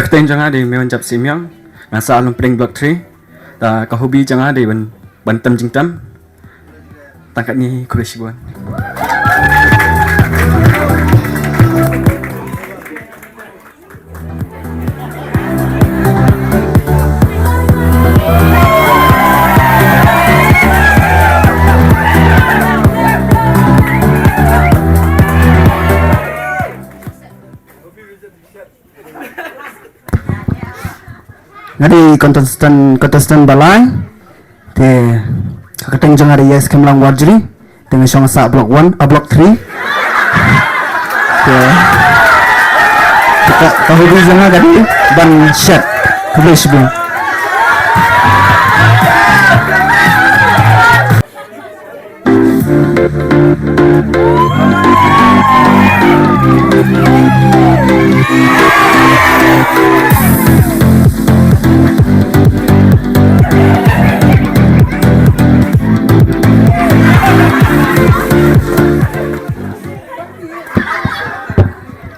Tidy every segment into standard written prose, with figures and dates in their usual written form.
kertain jangan di mewan jap simyang ngasa alung pring block 3 ta kahobi jangan di bantam jingtam tangkat ni kuresibuan. Ngadi kontestan balai te kakateng jang hari yes kemlang warjri dengan syong sa block 1 block 3 te kahobi jang gadi ban shed kubesbu.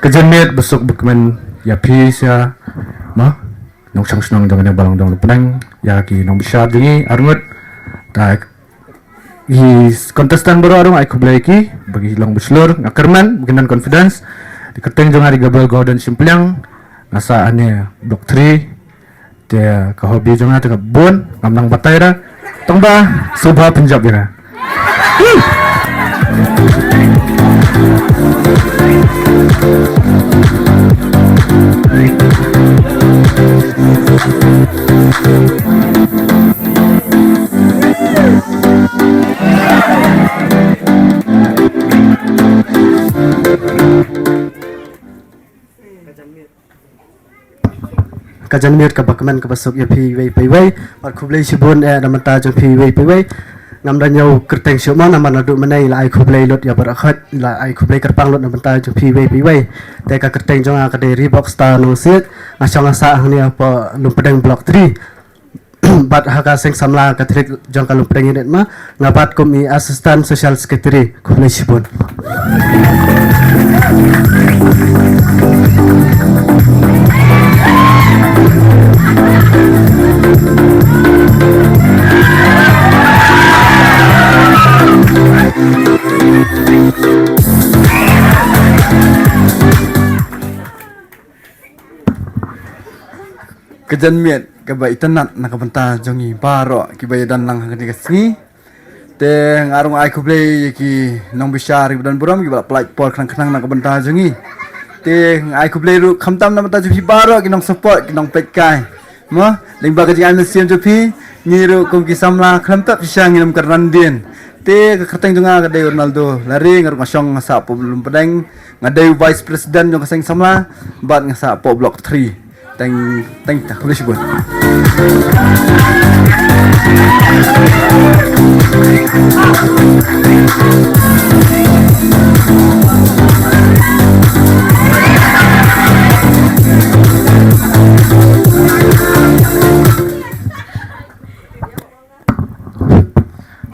Kejenit besok berkemen ya pis ya mah nong sang senang dengan balang dong penang ya ki nong bisa dingi arngut tak hi kontestan baru arung aku belaki bagi hilang berselur ngakerman bikinan confidence diketeng jong hari gabel golden simplyang ngasa ane blok 3 dia kahobi jong hari bon ngamlang bataira tongba subha penjab ya. Kajan mir ka bakman ka basok ya pi wei par khublei sibun namata jong pi wei ngam dan yau kerteng syoma nama nadu menai la ai khublei lot ya barakhat la ai khublei kerpang lot namata jong pi wei te ka kerteng jong ka de Reebok star no sit ngasang asa ni apa lumpedeng block 3 bat haka seng samla ka trik jong ka lumpedeng ini ma ngabat kumi assistant social secretary khublei sibun. Kejan miet kebai tenat nak benta jongi baro kibai dan lang hangni kasni te ngarung ai kublei ki nong bisar dan buram ki bala plai por khang nak benta jongi te ai kublei ru khamtam na benta jupi baro ki nong support ki nong petkai mo lingba ka jangan siam jupi ngiru kum ki samla khamtap pisang ngiram karandin te ka kerteng jonga ka de Ronaldo lari ngarung asong ngasa po belum pedeng ngadai vice president jong kaseng samla bat ngasa po block 3 teng tak boleh sebut.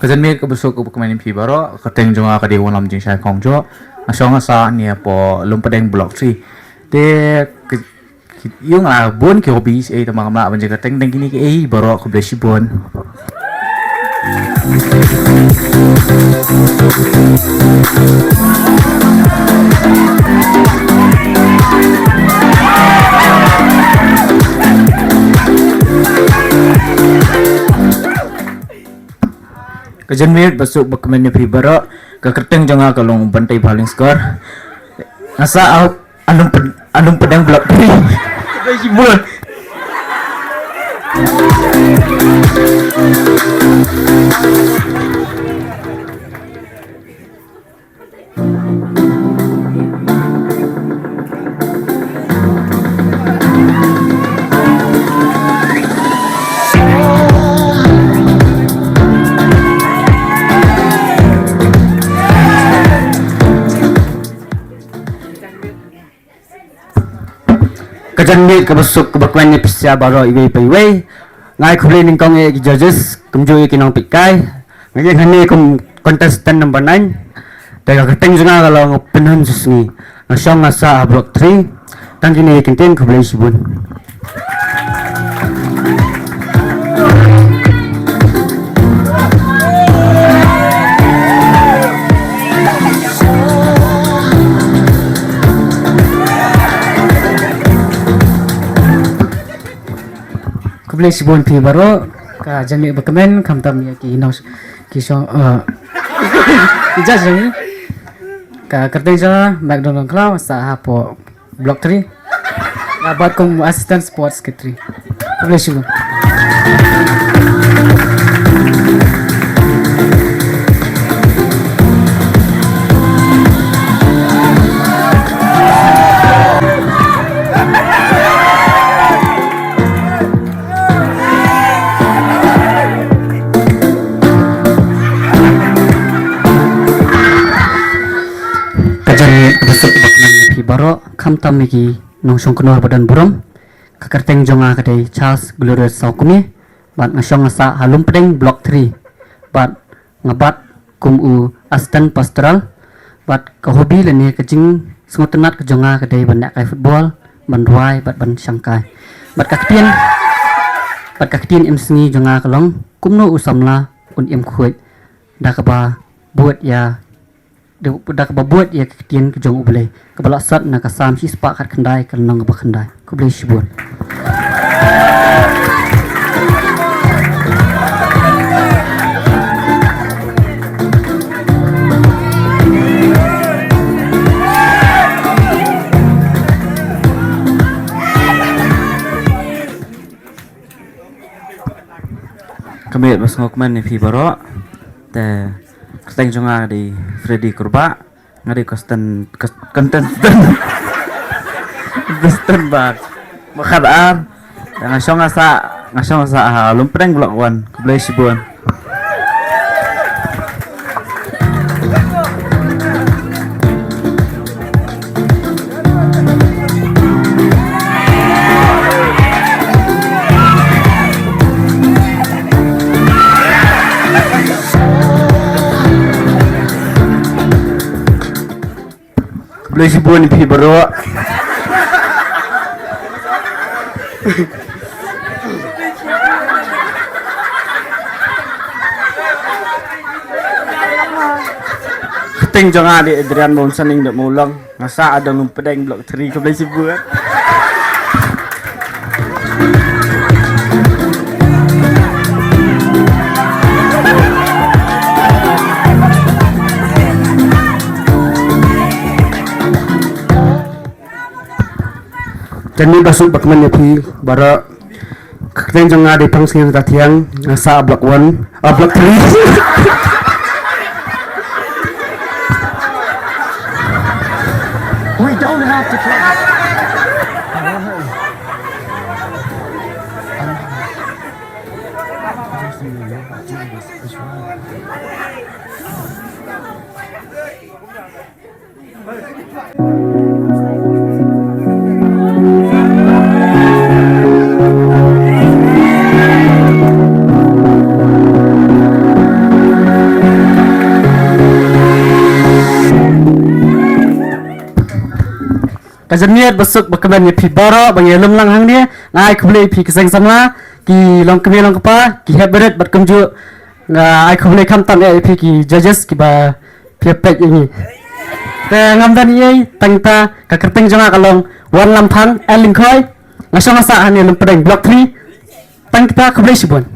Kejen mi kebesok ke pemain pi baro keteng jonga ka de wonam jing sai kong jo asong asa ni po lumpedeng block 3 te yung bon ki hobi tamang kamla ban jaga teng kini ki baro ko blesi bon. Kejen mir besok bakmen pi baro ka keteng jonga kalong bantai paling skor asa alung pedang blok 3 Bagi bon. Kajan mit kabusuk kabakwan ni pisya baro iwei paiwei ngai khulei ning kong e judges kumjoi kinong pikai ngai hani kum contestant number 9 daga kateng juna kalau penhun susni ngasong ngasa block 3 tangkini kinten khulei sibun. Kublai sibon pi baro ka jami bakamen kamtam ya ki nos ki so ija jami ka kerteng sa McDonald Cloud sa hapo block 3 dapat kum assistant sports secretary kublai sibon kajan besok baknan pi baro kamtam ki nong song kuno badan buram kakerteng jonga kadai Charles Glorious Saukumi bat ngasong asa halum pedeng block 3 bat ngabat kum u assistant pastoral bat ka hobi leni kajing sengotenat ke jonga kadai bandak kai football ban ruai bat ban sangkai bat kaktian em sengi jonga kalong kumno usamla un em khuit dakaba buat ya dak babuat ya ketian ke jong ublei kebalak sat na kasam si sepak kat kendai kan nang ba kendai ku boleh sibun kami mas ngokman ni fi baro te Keteng jonga di Freddy Kurba ngadi konten bak makadaan dan ngasong asa lumpreng blok 1 kublai sibun Kublai sibun pi baro Keteng jonga di Adrian Monsaning dak mulang ngasa ada ngumpedeng blok 3 kublai sibun Jani basuk bakman ya pi bara keteng jonga di pangsing tatiang ngasa block 1 block 3 we don't have to play Kajaniat besok bakaman ya pi baro bang yelum lang hang dia ngai kublai pi keseng samla ki long kemi long kepa ki hebret bat kumju ngai kublai kamtam ya pi ki judges ki ba pi pek ini te ngamdan ye tangta ka kerteng jonga kalong wan lam thang eling khoi ngasong asa han yelum pedeng block 3 tang kita kublai sibun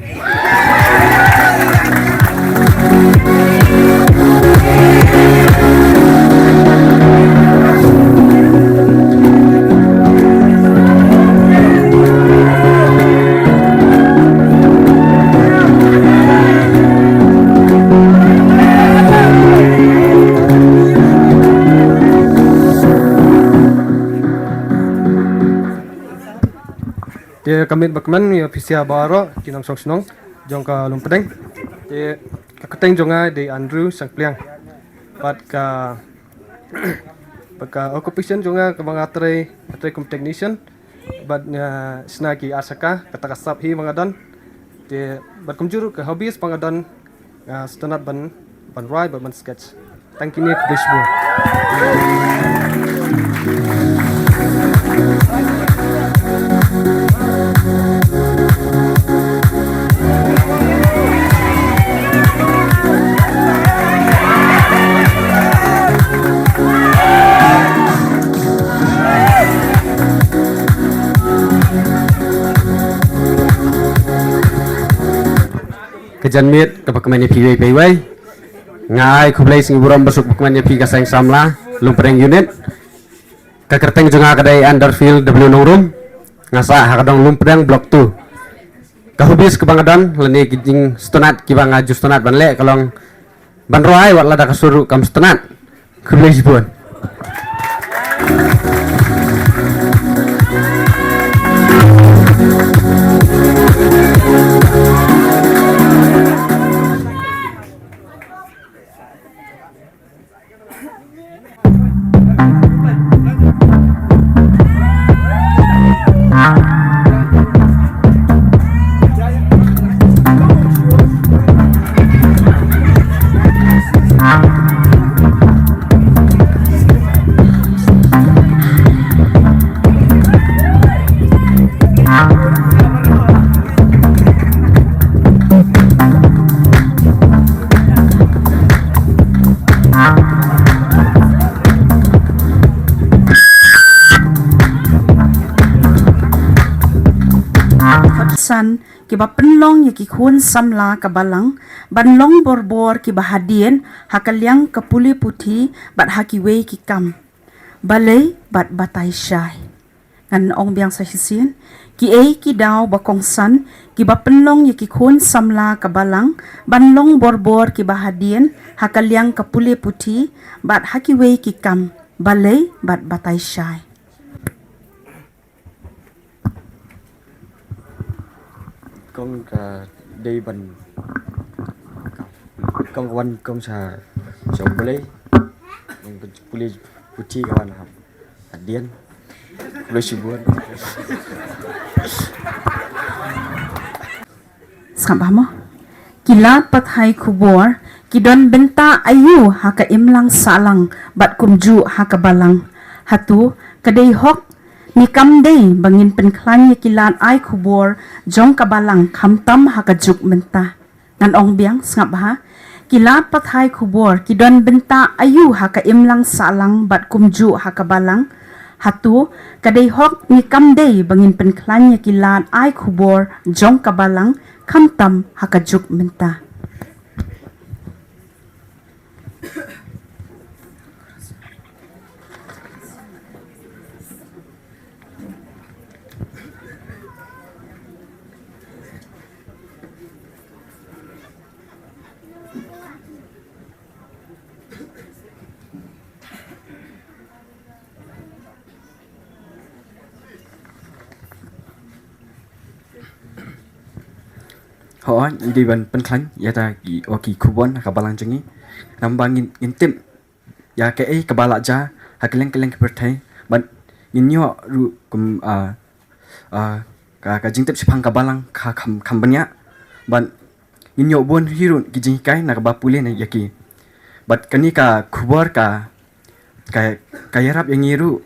Dia kami bakman ya pisia baro kinong song snong jong ka lumpedeng dia keteng jonga di Andrew Sangpliang pat ka occupation jonga ka mga atre kum technician bat nya snaki asaka kata kasap hi mangadan dia bat kum juru ka hobbies pangadan stand ban rai ban sketch thank you nek dishbo Kejanmit ke pekmen PW PW ngai kublai sing buram besuk pekmen PW kasang samla lumpreng unit ke kerteng junga kedai underfield W Nongrum ngasa hakadong lumpreng blok 2 kahubis kebangadan leni kijing stunat kibang aju stunat banle kalong banroai wat lada kasuru kam stunat kublai sibun. San kiba penlong ya ki khun samla ka balang banlong borbor ki bahadien hakalyang kapuli puthi bat hakiwe ki kam balai bat batai syai ngan ong biang sa hisin ki ki daw bakong san kiba penlong ya ki khun samla ka balang banlong borbor ki bahadien hakalyang kapuli puthi bat hakiwe ki kam balai bat batai syai. Con đi bằng con quanh con xà sống bê bê puchi kawan ham adian boleh sibuan Skambamo kilat pathai kubor kidon benta ayu haka imlang salang bat kumju haka balang hatu kadai hok ni kamdei bangin penklan ya kilat ai kubor jong kabalang kamtam haka juk benta nan ong biang ngap ha kilat pathai kubor kidon benta ayu haka imlang salang bat kumju haka balang hatu kadai hok ni kamdei bangin penklan ya kilat ai kubor jong kabalang kamtam haka juk benta. họ đi bên bên khánh ya ta ki kubon kabalang jengi nambangin intim ya ke kabala ja hakeleng keleng kepertai ban inyo ru kum ka jingtip sipang kabalang ka kambanya ban inyo bon hirun ki jing kai na ba pule na yaki bat kani ka kubor ka yarap yang iru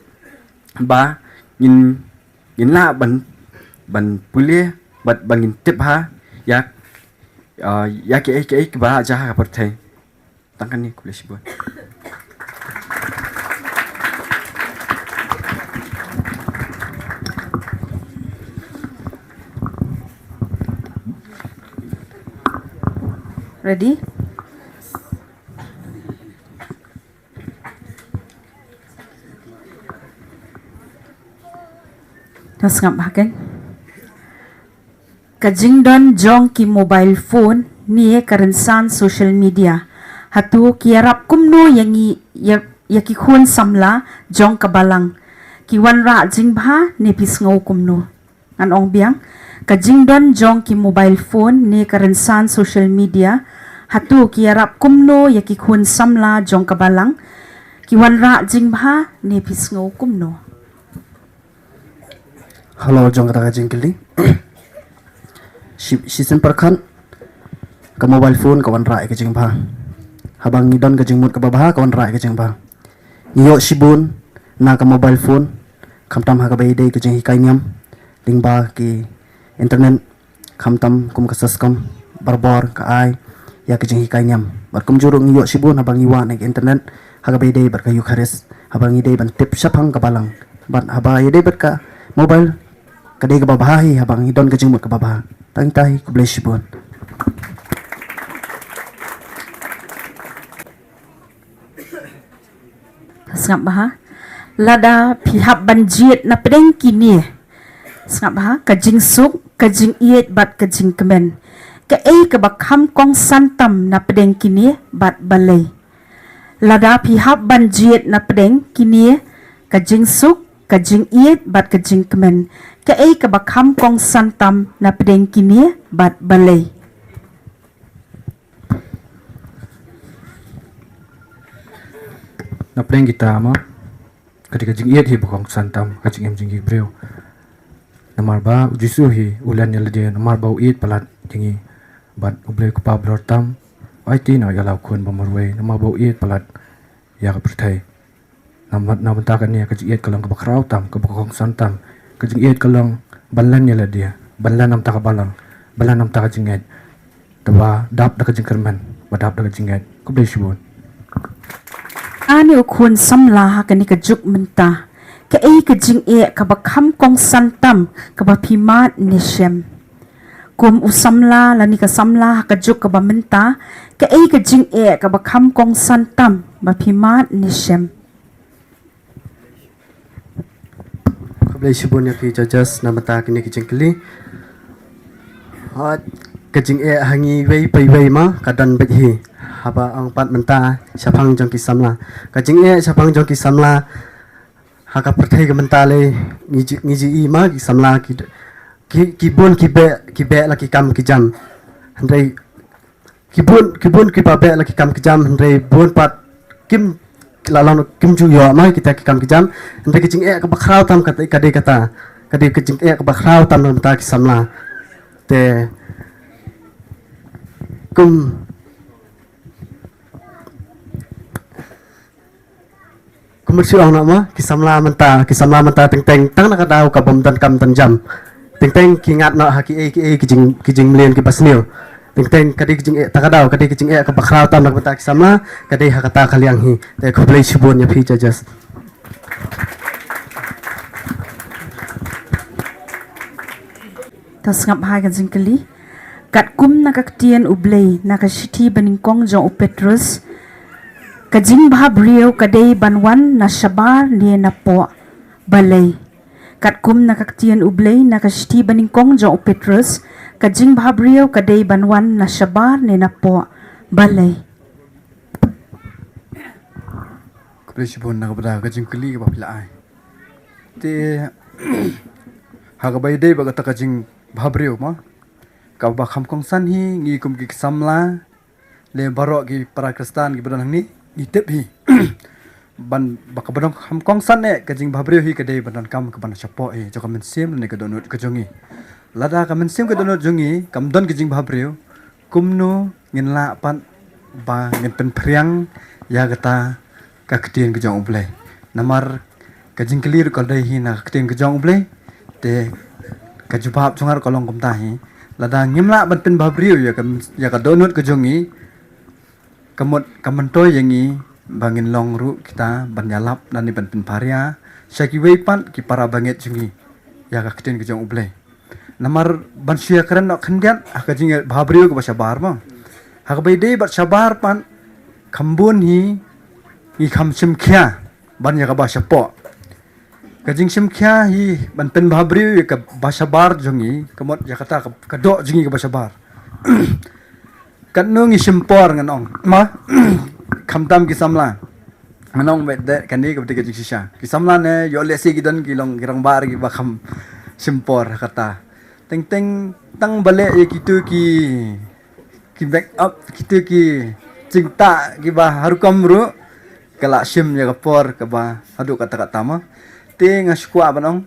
ba in la ban pule bat bangin tip ha ya ke ba jaha pertai tangkan ni kuliah sibuan. Ready? Terus ngap haken? Kajingdon jong ki mobile phone ni karensan social media hatu kiarap kumno yangi yaki khun samla jong kabalang ki wanra jingbha ni pisngau kumno an ong biang kajingdon jong ki mobile phone ni karensan social media hatu kiarap kumno yaki khun samla jong kabalang ki wanra jingbha ni pisngau kumno. Halo jong kata jingkili season perkan ke mobile phone kawan rai ke jingba habang ngidon ke jingmut ke babah kawan rai ke jingba iyo sibun na ke mobile phone kamtam ha ke bayi ke jing hikai nyam lingba ki internet kham tam kum kasas kam barbor ka ai ya ke jing hikai nyam bar kum jurung yo sibun habang iwa nek internet haga be dei bar ka yu khares habang idei ban tip sapang ka balang ban haba idei bar ka mobile ka dei ka babahi habang idon ka jing mut ka babah tang tai ku bless sibun Sengap baha lada pihak banjit na pedeng kini sengap baha kajing suk kajing iet bat kajing kemen ke ke bakham kong santam na pedeng kini bat balai lada pihak banjit na pedeng kini kajing suk kajing iet bat kajing kemen ke bakham kong santam na pedeng kini bat balai na pleng kita ma ketika jing iet hi bokong santam kajing em jing breu namar ba jisu hi ulan yal dia namar ba iet palat jingi bat uble ku pa blor tam IT no yala khun bamarwe namar ba iet palat ya ka prthai namat na banta kan ya kajing iet kalang ka bakrau tam ka bokong santam kajing iet kalang balan yal dia balan nam ta ka balang balan nam ta ka jinget taba dap da kajing kerman badap da kajing iet ku ble shibon ani ukun samla kani kajuk menta ke kajing ka bakham kong santam ka bapimat nishem kum usamla lani ka samla kajuk ka bamenta ke kajing ka bakham kong santam bapimat nishem ku bless sibun ya ki judges na mata kini ki jing kli hat kajing hangi wei pai wei ma kadan bet hi haba ang pat menta sapang jong ki samla kajing sapang jong ki samla haka perthai ka menta le ngiji i ma ki samla ki bon ki be la ki kam ki jam handai ki bon ki pa be la ki kam ki jam handai bon pat kim lalang kim ju yo ma kita ki kam ki jam handai kajing ka bakrau tam kata kade kata kade kajing ka bakrau tam menta ki samla te kum Kumersi orang nama kisamla menta teng tang nak tahu kabom dan kam tan jam teng kingat nak haki kijing melian ki pasnil teng kadi kijing tak tahu kadi kijing ka bakrau tam nak menta kisamla kadi hakata kaliang hi te khoblei sibun ya phi judges tasngap hai kajing kali kat kum nakaktian ublei nakashiti baningkong jong upetrus kajing bhabriyo kadai banwan na shabar ni na po balay kat kum nakaktian ublay nakashti baningkong jong Petrus kajing bhabriyo kadai banwan na shabar ni na po balay Presibon na kabada kajing kuli ka papila ay te hagabay day baga ta kajing bhabriyo mo kabba kham kong san hi ngi kum ki samla le baro ki para kristan ki badan ni itep hi ban bakabadong ham kong san ne kajing bhabriyo hi kadai badan kam ka ban chapo e joka men sim ne ka donut ka jongi lada ka men sim ka donut jongi kam don kajing bhabriyo kumno ngin la pan ba ngin pen priang ya gata ka ktien ka jong ublai namar kajing clear ka dai hi na ktien ka jong ublai te ka jubab chungar kolong kum ta hi lada ngimla ban pen bhabriyo ya ka donut ka jongi kamantoy yangi bangin long ru kita banyalap dan ban pen paria syaki weipan ki para banget jungi ya ka keten ke jong ublai namar ban sia keren nak khendian ka jing bhabriyo ka sabar ma ha ka de bat sabar pan khambun hi ni kham sim khya ban ya ka ba sapo ka jing sim khya hi ban pen bhabriyo ka ba sabar jungi kamot ya kata ka do jungi ka ba sabar kan nungi simpor nganong ma khamtam ki samla nganong bet de kan ni ka betik sisa ki samla ne yo lesi ki don ki long girang bar ki ba kham simpor kata teng tang bale ye kitu ki back up kitu ki cinta ki ba haru kamru kala sim ya kapor ka ba hadu kata kata ma te ngaskua banong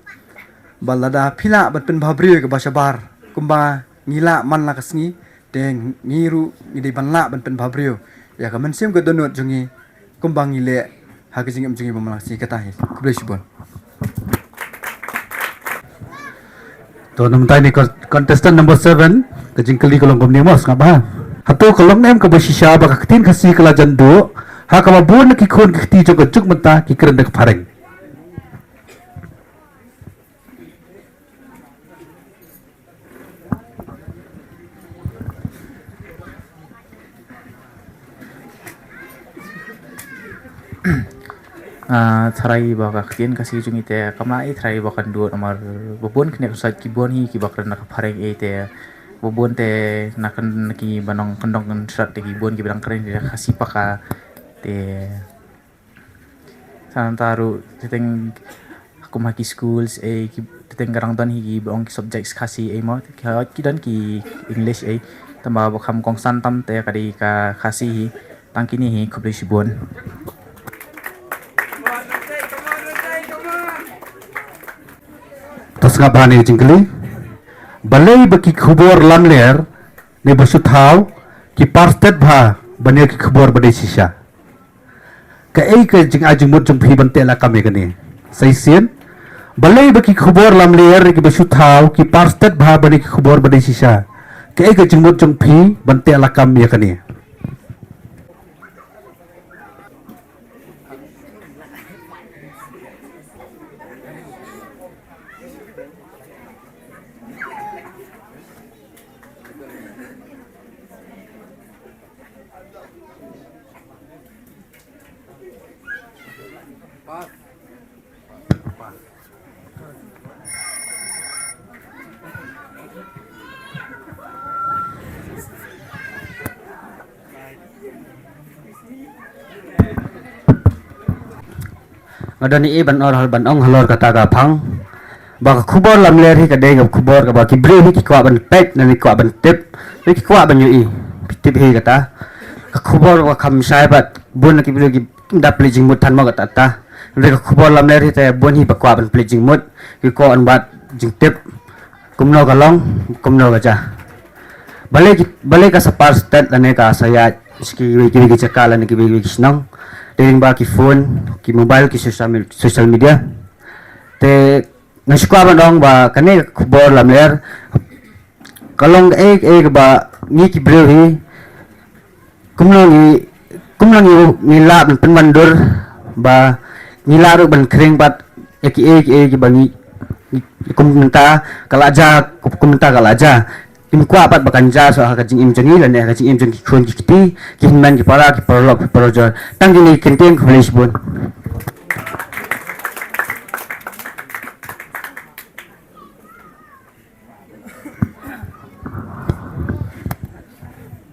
balada phila bat pen bhabri ka ba sabar kumba ngila man la kasngi teng ngiru ngidi banla ban pen bhabrio ya ka mensim ko donut jungi kumbang ile ha ka jingam jungi bamalaksi kata hi kublai sibon to nam tai ni contestant number 7 ka jingkali kolong kom ni mos ngaba hatu kolong nem ka basisha ba ka tin kasi kala jandu ha ka bun ki khon ki ti jog juk mata ki kren dak phareng Tharai baka ktin kasi jungi te kamai tharai baka du nomor bubun kene kusat kibon hi ki bakran nak phareng e te bubun te nakan ki banong kendong kan srat te kibon ki bidang keren dia kasi paka te santaru teteng aku maki schools teteng garang don hi bong subjects kasi mo ki dan ki English tamba bakam kong santam te kadi ka kasi hi tangkini hi kublai sibon tos ngaba ni jingkali balai baki khubor lamler ne basu thau ki parstet bha bane ki khubor bade sisa ka ka jing ajung mut jung phi bante la kame gane sai sien balai baki khubor lamler ki basu thau ki parstet bha bane ki khubor bade sisa ka ka jing mut jung phi bante la kame gane ngadani ban or hal ban ong halor kata ga phang ba khubor lam ler hi ka de ga khubor ka ba ki bre hi ki kwa ban pet na ni kwa ban tip ni ki kwa ban yu tip hi kata ka khubor wa kham sai bat bun ki bre ki da plijing mut than ma kata ta re ka khubor lam ler hi te bun hi ba kwa ban plijing mut ki ko an bat jing tip kumno ka long kumno ka cha bale ka sa par stat ane ka saya iski wi ki chakala ni ki wi kisnong deling ba ki phone ki mobile ki social media te nasikwa ba dong ba kane khubor lamler kalong ba ni ki breu hi kumno ni la ban penmandur ba ni la ro ban kring bat ki bangi kumenta kalaja kumenta kalaja kim kwa pat bakan ja so ha jing im jangi lan ha jing im jang ki khon ki ti ki hinman ki para ki parlok ki parjo tang ni kenten kholish bun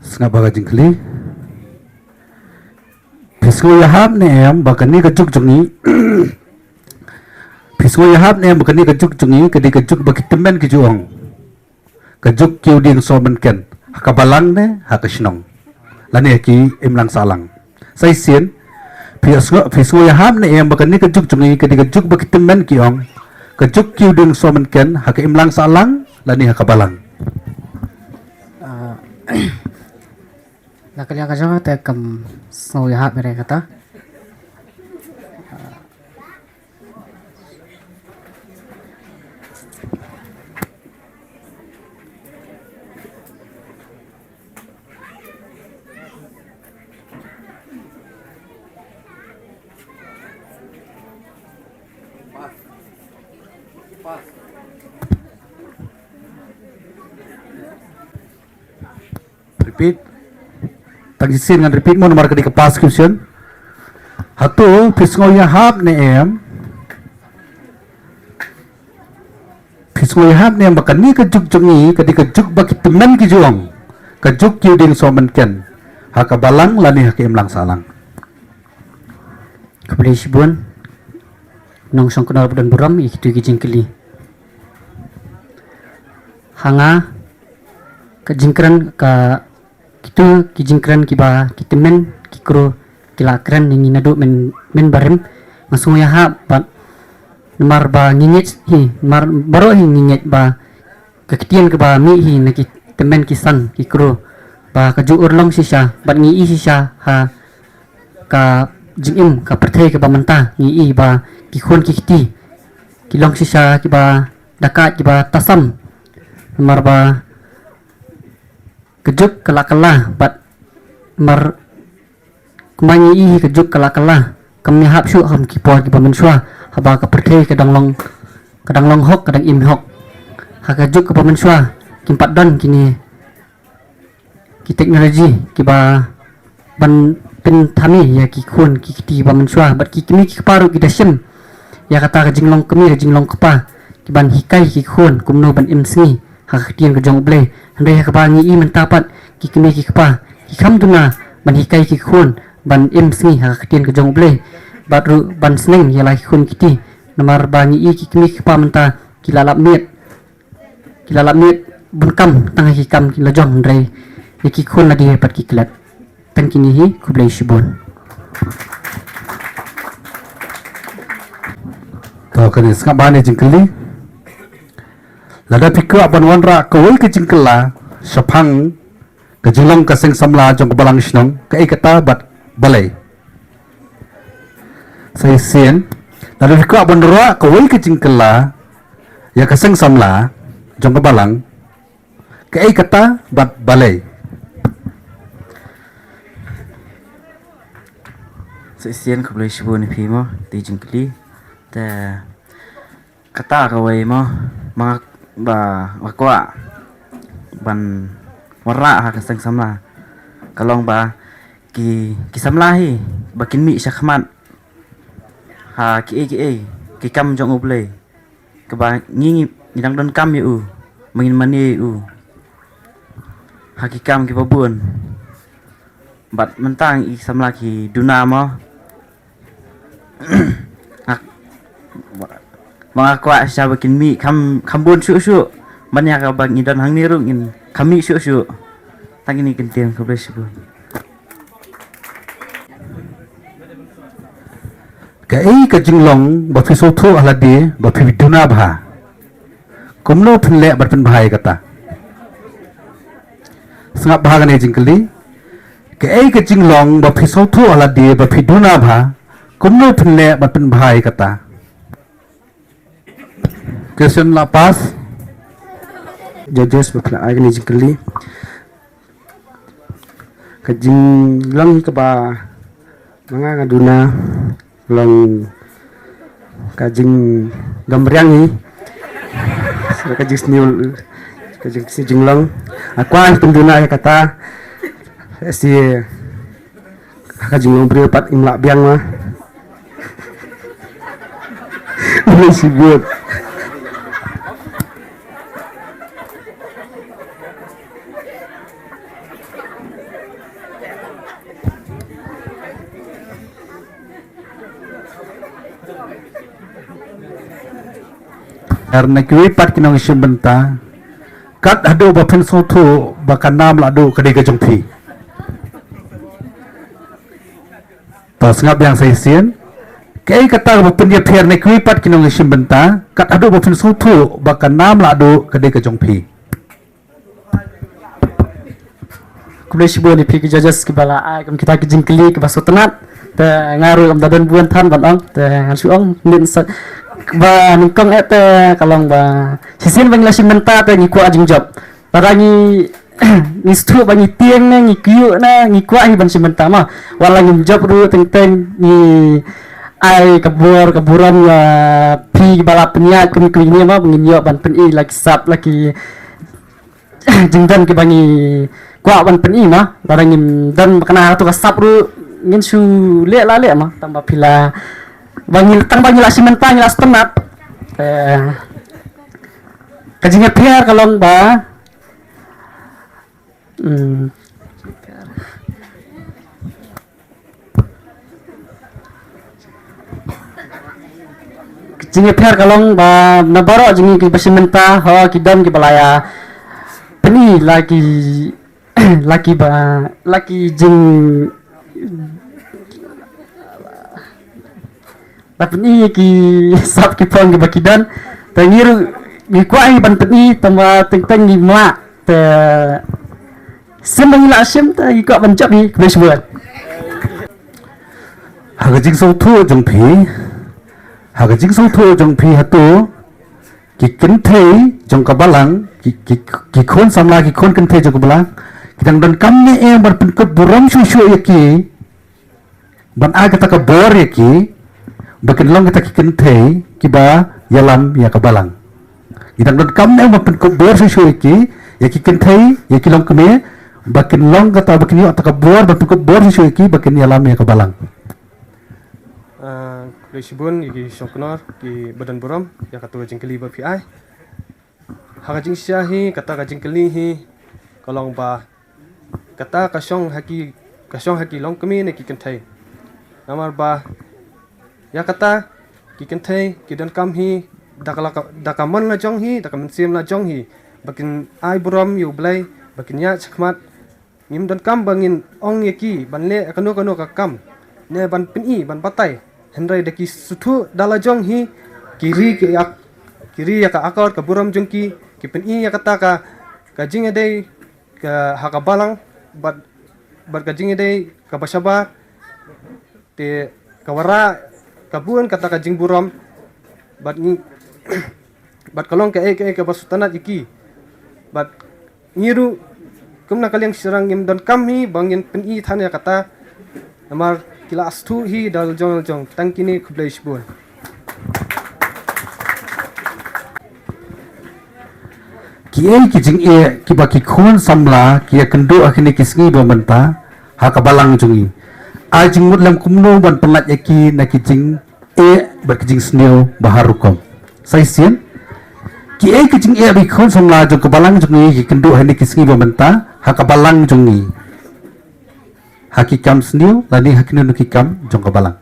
snga baga jingkali pisgo yahab ne em bakani ka juk jungi pisgo yahab ne em bakani ka juk jungi kadi ka juk bakitemen ki juang kajuk kiu ding somen ken hakabalang ne hakashnong lani ki imlang salang sai sien pisgo ya ham ne em bakani kajuk jungi kadi kajuk bakitemen kiong kajuk kiu ding somen ken haka imlang salang lani hakabalang nakaliya ka jang te kam snow ya mere kata repeat tagisin ngan repeat mo nomor kadi ka pass question hatu pisgo ya hab ne em pisgo ya hab ne em bakani kajuk jungi kadi kajuk bakitemen ki juang kajuk kiu ding somen ken hakabalang lani haka imlang salang kublai sibun nong song kenal dan buram ikitu ki jingkeli hanga ka jingkran ka kitu ki jingkran ki ba kitemen ki kro kila kran ni nadu men barem masung ya ha ba mar ba nginyet hi mar baro hi nginyet ba keketian ke ba mi hi na ki temen ki san ki kro ba ka ju urlong sisa bat ngi i sisa ha ka jingim ka perthai ke ba menta ngi i ba ki khon ki kiti ki long sisa ki ba dakat ki ba tasam Nomor ba kejuk kala bat mar kumanyi i kejuk kala kami hap syu ham kipor ki pamensua haba ka perke kadang long hok kadang im hok ha kejuk ke pamensua kimpat don kini ki teknologi ki ba ban pen thami ya ki khun ki ti pamensua bat ki kini ki paru ki dasem ya kata ka jinglong kami ka jinglong kapa ki ban hikai ki khun kumno ban im singi ha khtian ka jong ble handai ka ba ni i mentapat ki kini ki kapa ki kham tuna ban hikai ki khun ban im singi ha khtian ka jong ble baru ban seneng ya lai khun kiti nomor ba ni i ki kini ki kapa menta ki lalap miet bunkam tangah ki kam ki lajong handai ki khun ladi pat ki klat tan kini hi kublai shibon to kan is bani jingkeli lada pikir aban wanra kawai ke jingkela sapang ke jilong ke seng samla jong ke balang snong ke ikata bat balai saya sien lada pikir aban ra kawai ke jingkela ya ke seng samla jong ke balang ke ikata bat balai Sesian kublai shibun pi mo ti jingkli ta kata kawai mo mga ba wakwa ban wara ha kasang samla kalong ba ki samla hi bakin mi syakmat ha ki kam jong ublai ke ba ngi nidang don kam yu mangin mani yu ha ki kam ki babun bat mentang i samla ki duna mo mga kwa siya bakin mi kambun syu banyak ka bang idan hang nirung in kami syu tang ini kentian ko bless bu ke ke jinglong ba fi so tho ala de ba fi duna bha kumno phle bat pen bhai kata sangap bha ne jingkeli ke jinglong ba fi so tho ala de ba fi duna bha kumno phle bat pen bhai kata question la pas judges bakla agni jingkeli ka jinglang ka ba mga ngaduna long ka jing gamriangi ka jing sniul ka jing si jinglang akwa penduna ya kata si ka jing brio pat imla biang ma ini sibuk karena kui pat kinong benta kat ado ba pen so tho ba kanam la do kadai ka jongpi to sngap yang sai sien kai kata ba pen dia pher ne kui pat kinong benta kat ado ba pen so tho ba kanam la do kadai ka jongpi kublai shibon pi ki judges ki bala ai kam kita ki jingkeli ki baso tenat ta ngaru am dadan buan than ban ong ta han suong nin sa ba ningkong ete kalong ba sisin bang lasi menta ta ngi kwa jing job parangi ni stu bang tieng na ngi kyu na ngi kwa hi ban si menta ma wala ngi job ru teng teng ni ai kaburan ya pi bala penya kun kun ni ma bang yo ban pen i like sap laki jingdan ki bangi kwa ban pen i ma parangi dan kana tu ka sap ru ngin su le la le ma tambah pila bangi la simenta la stenat kajingnya piar kalong ba kajingnya piar kalong ba nabaro jingi ki basimenta ho kidam ki balaya peni laki ba laki jing Tapi ki sap ki pong ki bakidan tangiru ni kuai ban tani tama teng ni ma te sembang la sem ta ki ko ban chap ni besbuat ha ga jing so tho jongpi ha ga jing so tho jongpi ha to ki kentei jong kabalang ki khon samla ki khon kentei jong kabalang kitang don kamne bar pen ko buram shu yaki ban aga ta ka bor yaki bakin long kita ki kentei ki ba yalam ya kabalang kitang don kamne bar pen ko bor shu yaki yaki kentei yaki long keme bakin long kata bakin yo ta ka bor bar pen ko bor shu yaki bakin yalam ya kabalang Sibun ki Shongkonor ki Badan Buram ya kata jingkeli ba PI haga jing syahi kata ka jingkeli hi kolong ba kata kasong haki long kami ne ki kentai namar ba ya kata ki kentai ki dan kam hi dakaman la jong hi dakaman sim la jong hi bakin ai buram yu blai bakin ya chakmat ngim dan kam bangin ong yaki banle kanu ka kam ne ban pin ban patai Hendrai deki sutu dala jong hi kiri ya ka akor ka buram jong ki pen ya kata ka jing ede ka haka balang bat ka jing ede ka basaba te kawara ka buan kata ka jing buram bat ni bat kalong ka ka basutanat iki bat ngiru kumna kaliang serang ngim dan kami bangin pen than ya kata amar kila astu hi dal jong tangkini kublai shibun ki jing ki ba ki khon samla ki kendo akhini kisngi ba menta ha ka balang jungi a jing mut lam kumno ban pelat yaki na ki jing ber ki jing sneo baharukom sai sien ki jing bi khon samla jong ka balang jungi ki kendo akhini kisngi ba menta ha ka balang jungi hakikam sendiri lani hakinu nukikam jongka balang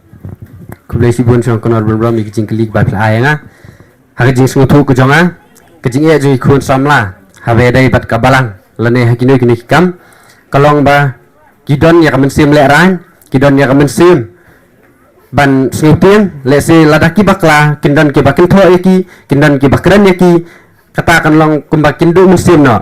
kublai sibun Shongkonor Buram mi jing keli ba PI nga haga jing sungu ko jonga kejing e jui khon samla have dai bat ka balang lane hakinu kini kam kalong ba kidon ya kamen sim le ran kidon ya kamen sim ban snupin le se ladaki bakla kindon ke bakin tho yaki kindon ke bakran yaki kata kan long kumbakin du musim no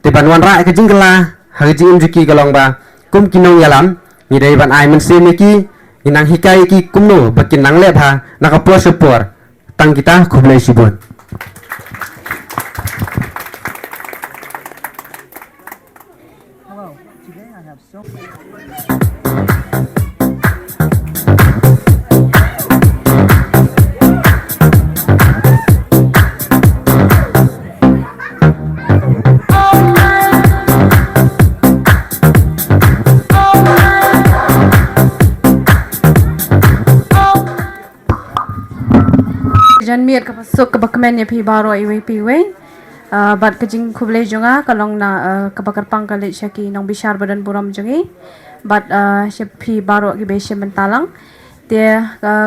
te ban wan ra ke jingla haga jing juki kalong ba kum kinong yalam ni dai ban ai men sim yaki inang hikai ki kumno bakin nang le ba nakapur sepur tang kita kublai sibun Janmiat ka pasok ka bakmen ya pi baro iwe bat kajing kublai jonga kalong na kabakar pang kalit siya ki nong bishar badan buram jongi bat siya pi baro ki be siya mentalang te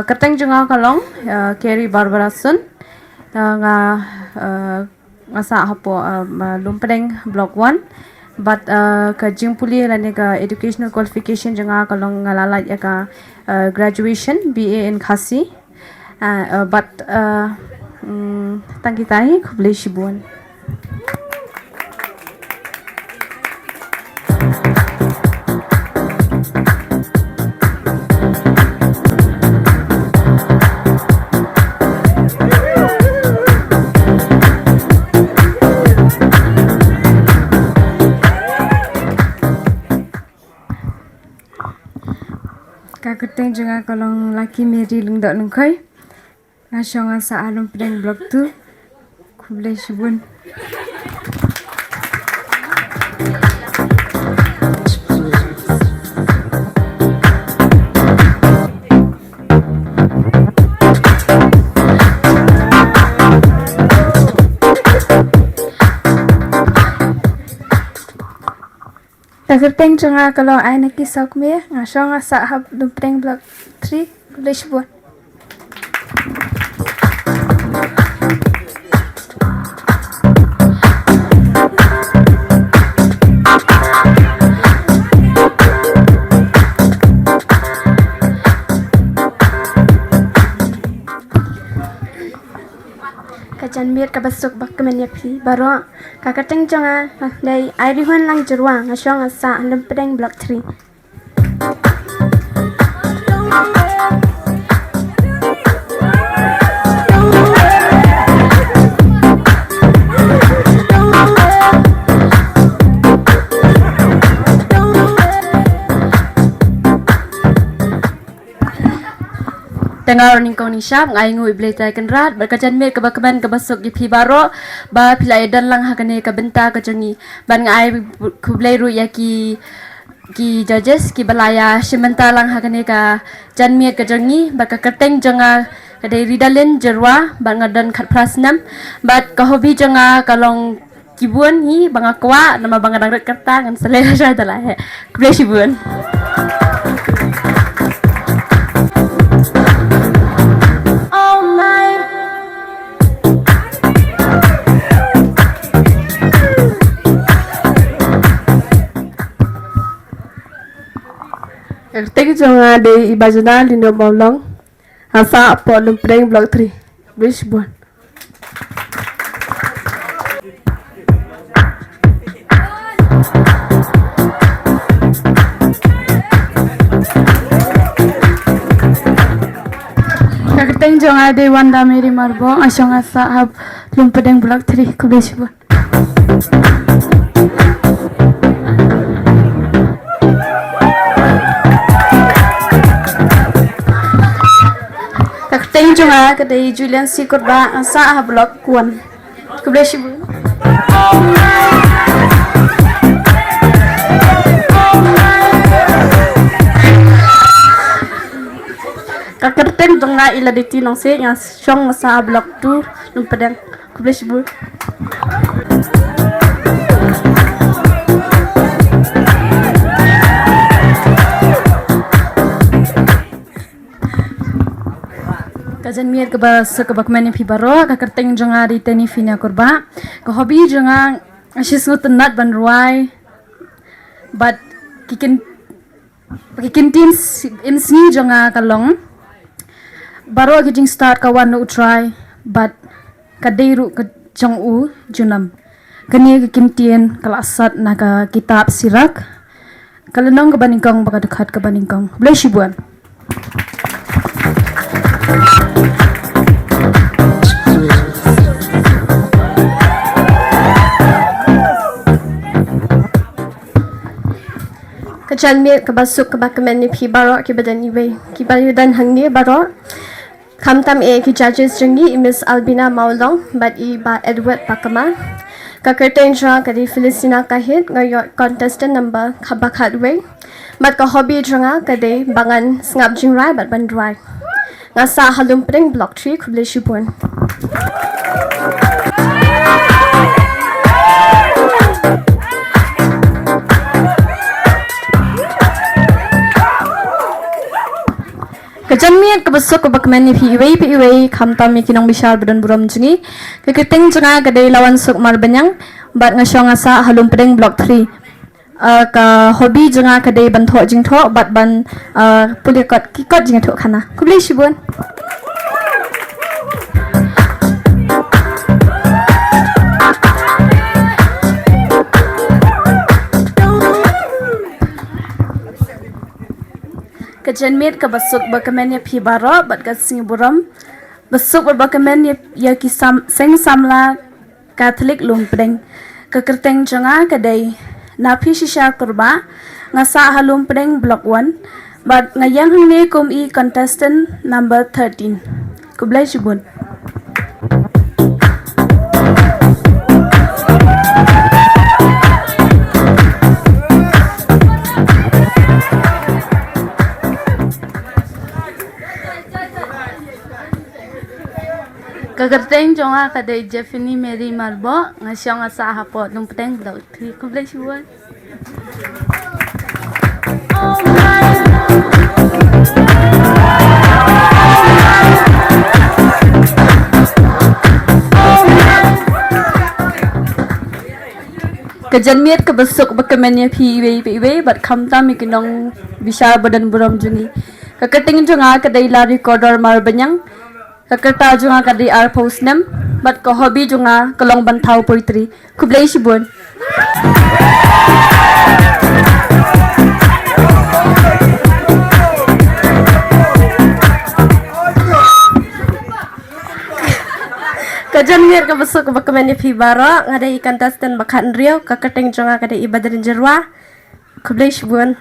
kateng jonga kalong Kerry Barbarason nga sa hapo lumpeng block 1 but kajing puli lani ka educational qualification jonga kalong ngalalait ya ka graduation BA in Khasi but tangki tahi kublai shibuan kakuteng juga kalong laki meri lungdok lungkai Nasyong asa alum pedang blok tu kublai shibun Takuteng jonga kalau ai nak kisah kami nasyong asa alum pedang blok 3 kublai shibun Kajan mir kabasuk bakmen ya pi baro kakateng jonga dai airihuan lang jerwa ngasyong asa andem pedeng block 3 Tengar ning kong ni syap ngai ngui blai tai kan rat berkajan met ke bakaban ke basuk di pi baro ba pilai dan lang hakane ka benta ka jangi ban ngai ku blai ru ya ki judges ki balaya simenta lang hakane ka jan met ka jangi ba ka kerteng janga kadai ridalen jerwa ban ngadan khat prasnam bat ka hobi janga kalong kibun hi banga kwa nama banga dang kerta ngan selera jada lah ku blai sibun. Kerteng jonga de ibajana lindo bolong asa apo lumpreng block 3 Brisbane. Kerteng jonga de Wanda Mary Marbo asong asa hab lumpreng block 3 Brisbane. Kerteng jonga kadai Julian Sikurba asa blok kuan. Kublesi bu. Kerteng jonga ila diti nong se yang song asa blok 2 lumpadang. Kublesi bu. Kajan miat ke bas ke bakmani pi baro ka kerteng jonga di teni fina kurba ka hobi jonga asis ngutenat ban ruai but kikin tin imsni jonga kalong baro kijing start ka wan no try but kadeiru ka jong u junam kani kikin tin kala asat na ka kitab sirak kalenong ka baningkong baka dekat ka baningkong bless you buan. Kajan miat ke basuk ke bakaman ni pi baro ki badan iwe ki badan hangni baro kam tam ki judges jengi Miss Albina Maulong but i ba Edward Pakama ka kerteng jang ka di Felicina kahit ngayon contestant number kabakat we but ka hobby janga ka di bangan ngap jingrai but bandrai ngasa halumpring block 3 kubleshipun. Kajan miat ke besok ke bakman ni pi iwei kam tam mi kinong bishar badan buram jungi ke keteng junga kadai lawan suk mar banyang bat ngasyong asa halum pedeng block 3 ka hobi junga kadai ban tho jing tho bat ban pulikot kikot jing tho khana kublei shibun. Kajan miat ke basuk bakaman ya pi baro bat ka sing buram basuk bakaman ya ki seng samla Catholic lumpdeng ke kerteng jonga kadai na pi shisha kurba ngasa halumpdeng block 1 bat ngayang hne kum i contestant number 13 kublai shibun. Kagerteng jonga kadai Jeffini Mary Marbo ngasyong asa hapot lumpdeng block 3 kublai shibun. Kajan miat ke besok bakamannya pi iwe bat kamta mi kinong bisa badan buram jungi kakerteng jonga kadai la recorder mar banyang kakerta jonga kadai ar postnam bat ko hobi jonga kalong bantau poetry kublai shibun. Kajan miat ke besok bakamannya pi baro ngadai contestant bakan rio kakerteng jonga kadai ibadarin jerwa kublai shibun.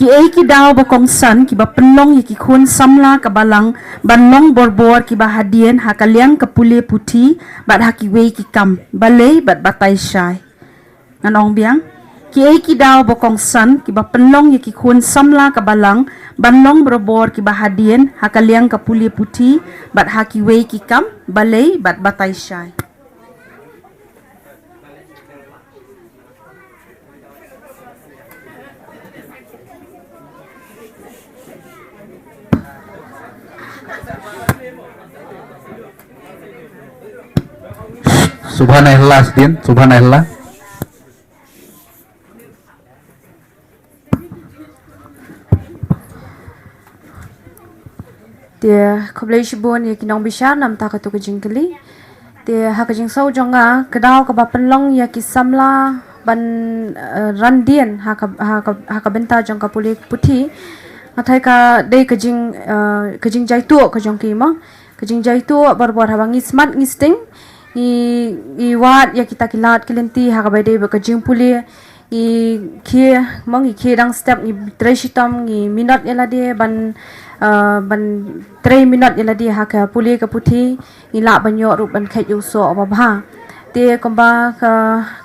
ki ei ki daw bokong san ki ba penlong ki khun samla ka balang banlong borbor ki ba hadien hakaliang ka pule puthi bat haki wei ki kam balei bat batai shai nganong biang ki ei ki daw bokong san ki ba penlong ki khun samla ka balang banlong borbor ki ba hadien hakaliang ka pule puthi bat haki wei ki kam balei bat batai shai. Subhanallah Sidin, subhanallah. Dia kublai shibun ya kinong bisha nam ta katu kejing keli. Dia ha kejing sau jonga kedau ka bapenlong ya kisamla ban randian ha ka benta jong ka puli puthi. Ngatai ka dei kejing jaitu ka jong ki ma. Kejing jaitu barbor ha bangi smart ngisting. I wat ya kita kilat kilenti ha ka bade ba kejing puli i kia mong i kia dang step i treshitam i minat yala dia ban 3 minat yala dia ha ka puli ka puthi i la banyo ru ban khet yu so ba bha te komba ka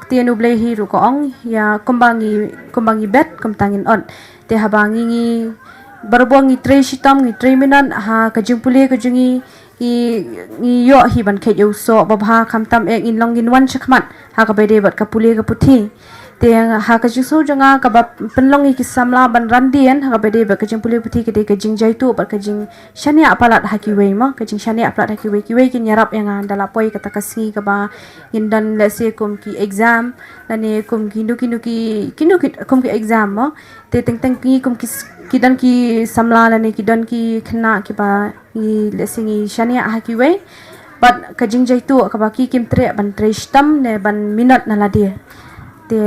te nu ble hi ru ko ong ya kombangi bet kom tangin on te ha bangi ngi barbong i treshitam i 3 minat ha ka jing puli ka jingi i yo hi ban khet yu so ba bha kam tam ek in long in wan chakmat ha ka bade bat ka puli ka puthi Tiang ha ka jisu jonga ka ba penlong ki samla ban randian ha ka bede ba ka jing puli puthi ke de ka jing jaitu ba ka jing shania apalat ha ki wei ma ka jing shania apalat ha ki wei ki nyarap yang dala poi kata kasngi ka ba indan let's say kum ki exam lani kum ki nuki kum ki exam ma te teng ki kum ki dan ki samla lani ki dan ki khna ki ba ni let's say ni shania ha ki wei but ka jing jaitu ka ba ki kim tre ban tre stam ne ban minat na la dia te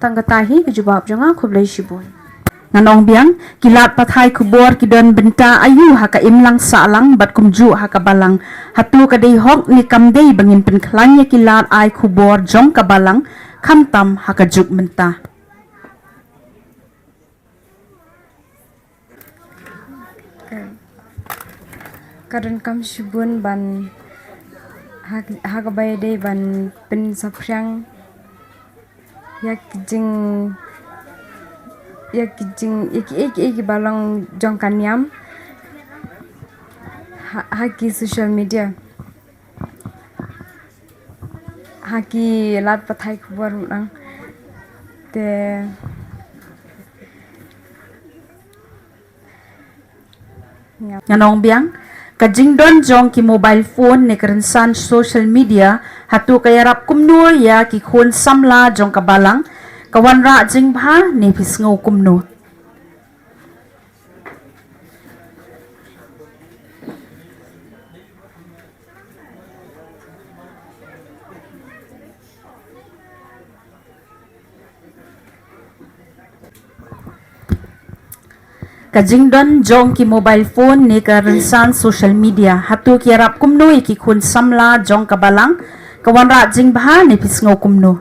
tanggatahi kejubab jonga kublai shibun nganong biang kilat pathai kubor kidon benta ayu haka imlang salang bat kumju haka balang hatu kadai hok ni kamdei bangin penkhlanya kilat ai kubor jong ka balang khamtam haka juk benta Karon kam shibun ban haka bayade ban pen sapryang yak jing iki balong jong kanyam haki social media haki lat pathai khubor nang te nganong biang kajing don jong ki mobile phone ne kerensan social media hatu kayarap kumnur ya ki khon samla jong kabalang kawan ra jing bha ne pisngo kumno kajing don jong ki mobile phone ne kerensan social media hatu kayarap kumno ki khon samla jong kabalang kawan ra jing bha ne pisngo kumno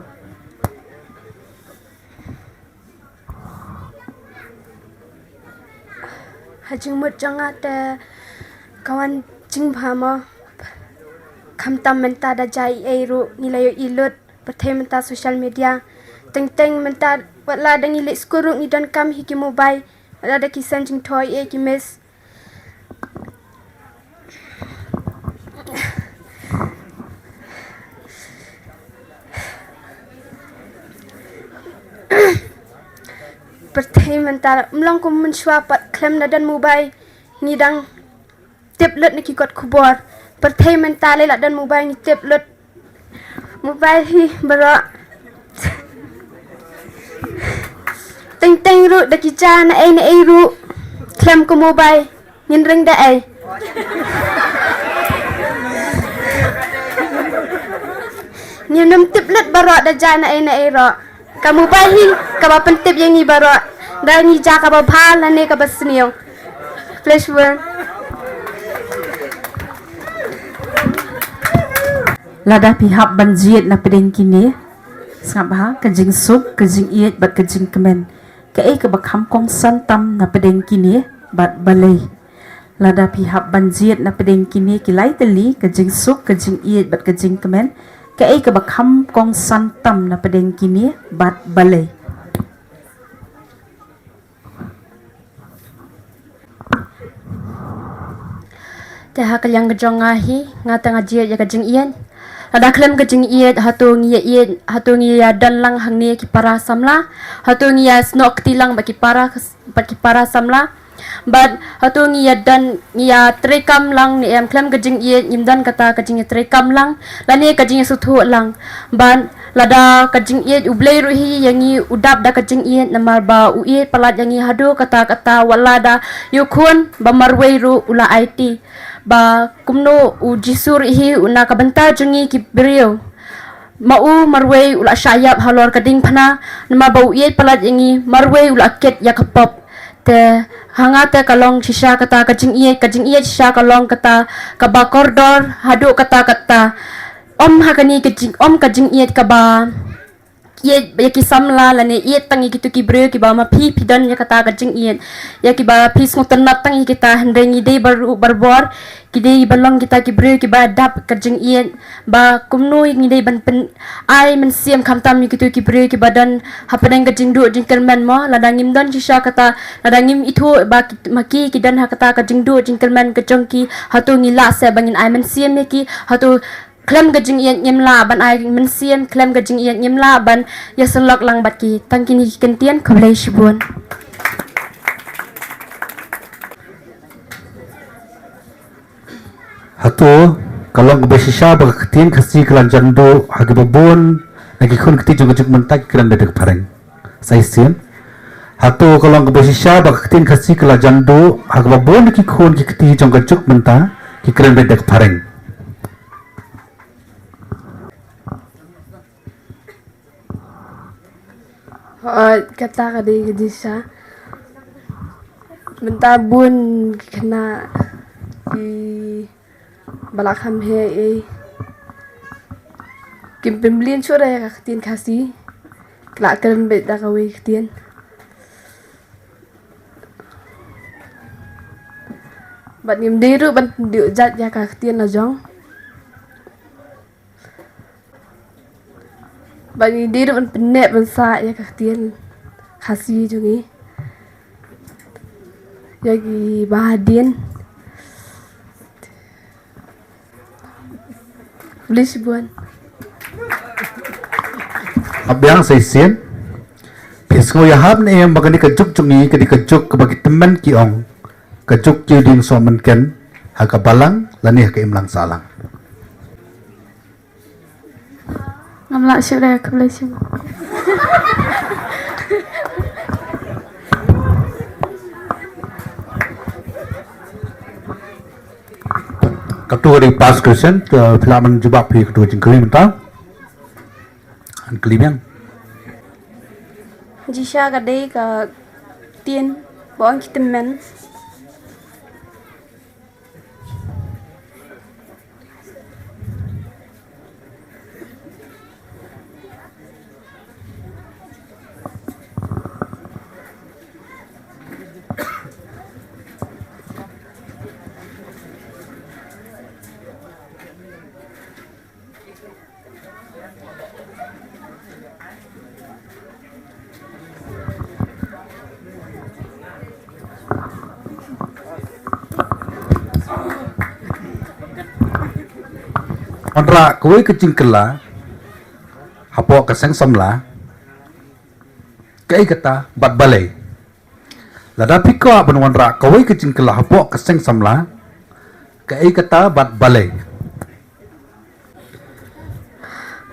hajing mut jonga te kawan jing bha ma khamtam menta da jai e ru nilayo ilut pathe menta social media teng menta wala dangi le skuru ni don kam hiki mobile wala da ki sanjing toy e ki mes perthe mentara mlong kum menshwa pat klem na dan mobile ngidang tablet ni kikot kubor perthai mentale la dan mobile ni tablet mobile hi bara teng teng ru da kicha na ai ru klem ko mobile ngin ring da ai ni nam tablet bara da jana ai ro ka mobile hi ka ba pentip yang ni bara da ni ja ka ba phal la ne ka ba sniyo flash one Lada pihak banjiat na pedeng kini Sangabha kajing sup kajing iet bat kajing kemen Kei kebakham kong santam na pedeng kini bat balai Lada pihak banjiat na pedeng kini kilai teli kajing sup kajing iet bat kajing kemen Kei kebakham kong santam na pedeng kini bat balai Taha kalyang gejong ngahi ngata ngajiat ya kajing iet Ada klem kajing iet hatung ya dan lang hang ni kipara samla hatung ya snok tilang baki para samla but hatung ya dan ya trekam lang ni em klem kajing iet nyimdan kata kajing trekam lang lani kajing suthu lang ban lada kajing iet ublei ruhi yangi udap da kajing iet namar ba uiet palat yangi hadu kata walada yukun ba marwei ru ula IT ba kumno u jisur hi una kabanta jungi ki beriau mau marwei ula syayap halor kading phana nama bau ye palat yangi marwei ula ket ya kapop te hanga te kalong shisha kata kajing iye shisha kalong kata kaba koridor hadu kata om hakani kajing iye kaba iye yaki samla lane iye tangi gitu ki beriau ki ba ma pidan ya kata kajing iye ya ki ba pis ngutenat tangi kita hendengi dei barbor kidei balong kita ki beriau ki ba dap kajing iye ba kumno ngidei ban pen ai men siam kamtam gitu ki beriau ki badan hapadang kajing du jingkelman mo ladangim don shisha kata ladangim itu ba maki kidan hakata kajing du jingkelman kejongki hatu ngila se bangin ai men siam ki hatu klem kajing iye nyemla ban ai men siam klem kajing iye nyemla ban ya selok lang bat ki tangkini kentian kholai shibun Hatu kalau ngebesisha bakatin kasi kelanjan do hagi babon lagi kun keti juga juk mentak kiran dedek pareng saya sian hatu kalau ngebesisha bakatin kasi kelanjan do hagi babon lagi kun keti juga juk mentak kiran dedek pareng kata kadai kedisa mentabun kena di balakam he kim pembelian sura ya kaktin kasih kelak keren beda kawe kaktin bat nim diru ban diujat ya kaktin najong bani diru ban penek ban sa ya kaktin kasih jungi yagi bahadin Please buan. Abyang saya sian Pisco ya hab ne em bagani kejuk jungi kedi kejuk kebagi teman kiong kejuk kiuding somen ken haka balang lani haka imlang salang Ngamla syukur ya kebelah syukur. Ketua di pas question ke filaman jubak pi ketua jengkeli mentang kelimiang Jisha kadai ka tien bawang kita men Ondra kue kecing kela hapok keseng samla kei kata bat balai Lada piko benwan rak kawai kecing kelah hapok keseng samla. Kai kata bat balai.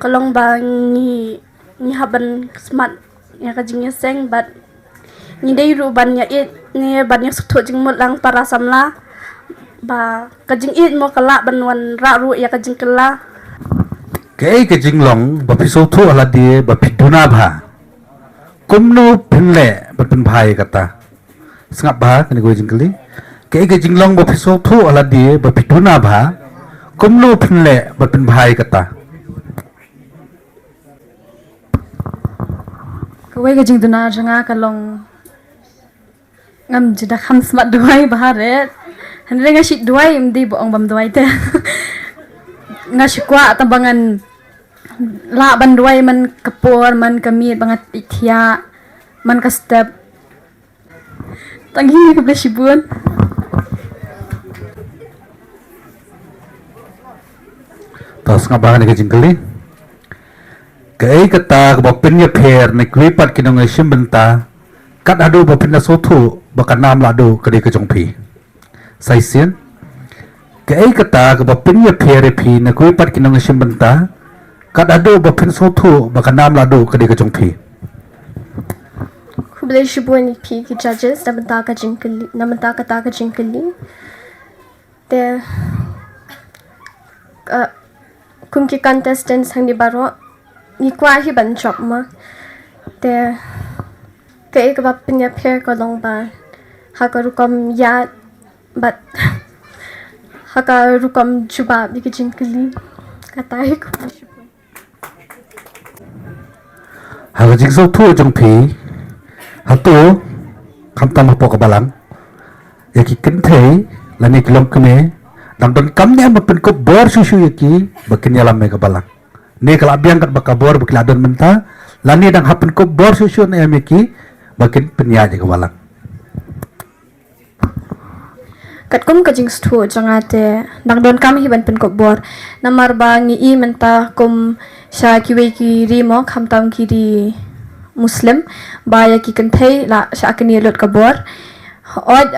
Kalong ba ni haban smart ya kajing seng bat ni dei ru ban ya it ni ban ya sutho jing mut lang para samla ba kajing it mo kala ban wan ra ru ya kajing kala Kai kecing long bapiso tu ala dia bapiduna bha. Kumno penle berpen bhai kata. Sengap bha kani gue jingkeli. Kai kecing long bapiso tu ala dia bapiduna bha. Kumno penle berpen bhai kata. Kawai ka jing duna janga kalong ngam jida kham smat duai baharet. Hande nga shit duai mdi boong bam duai te. Nga shikwa tambangan la ban duai man kapor man kamit bangat ikhya man ka step. Tangi ka bla shibun. Tas ngabah ni kecing keli. Kai kata bapin ya pher ni kui pat kinong ai shim benta. Kat adu bapin na sotu bakan nam ladu kedi kejong pi. Sai sien. Kai kata bapin ya pher pi na kui pat kinong ai shim benta. Kat adu bapin sotu bakan nam ladu kedi kejong pi. kublai shibun pi ki judges namanta ka jingkali namanta kata ka jingkali te kum ki contestants hang di baro ni kwa hi ban chop ma te ke ek bap pinya pher ko long ba ha ka rukom ya but ha ka rukom chuba bi ki jingkali kata hi ko Haga jing sotu jong pi. Hatu kam tam hapo kabalang. Yaki kentei lani kilom kene. Dang don kamnya mapen ko bor susu yaki bakin yalam me kabalang. Ne kala biang kat bakabor bakil adon menta. Lani dang hapen ko bor susu na yaki bakin penyaji kabalang. kat kum ka jing stu jangate dang don kam hi ban pen ko bor namar ba ngi I menta kum sha kiwe ki ri mo kham tam ki ri muslim ba ya ki kan thai la sha kani lot ka bor od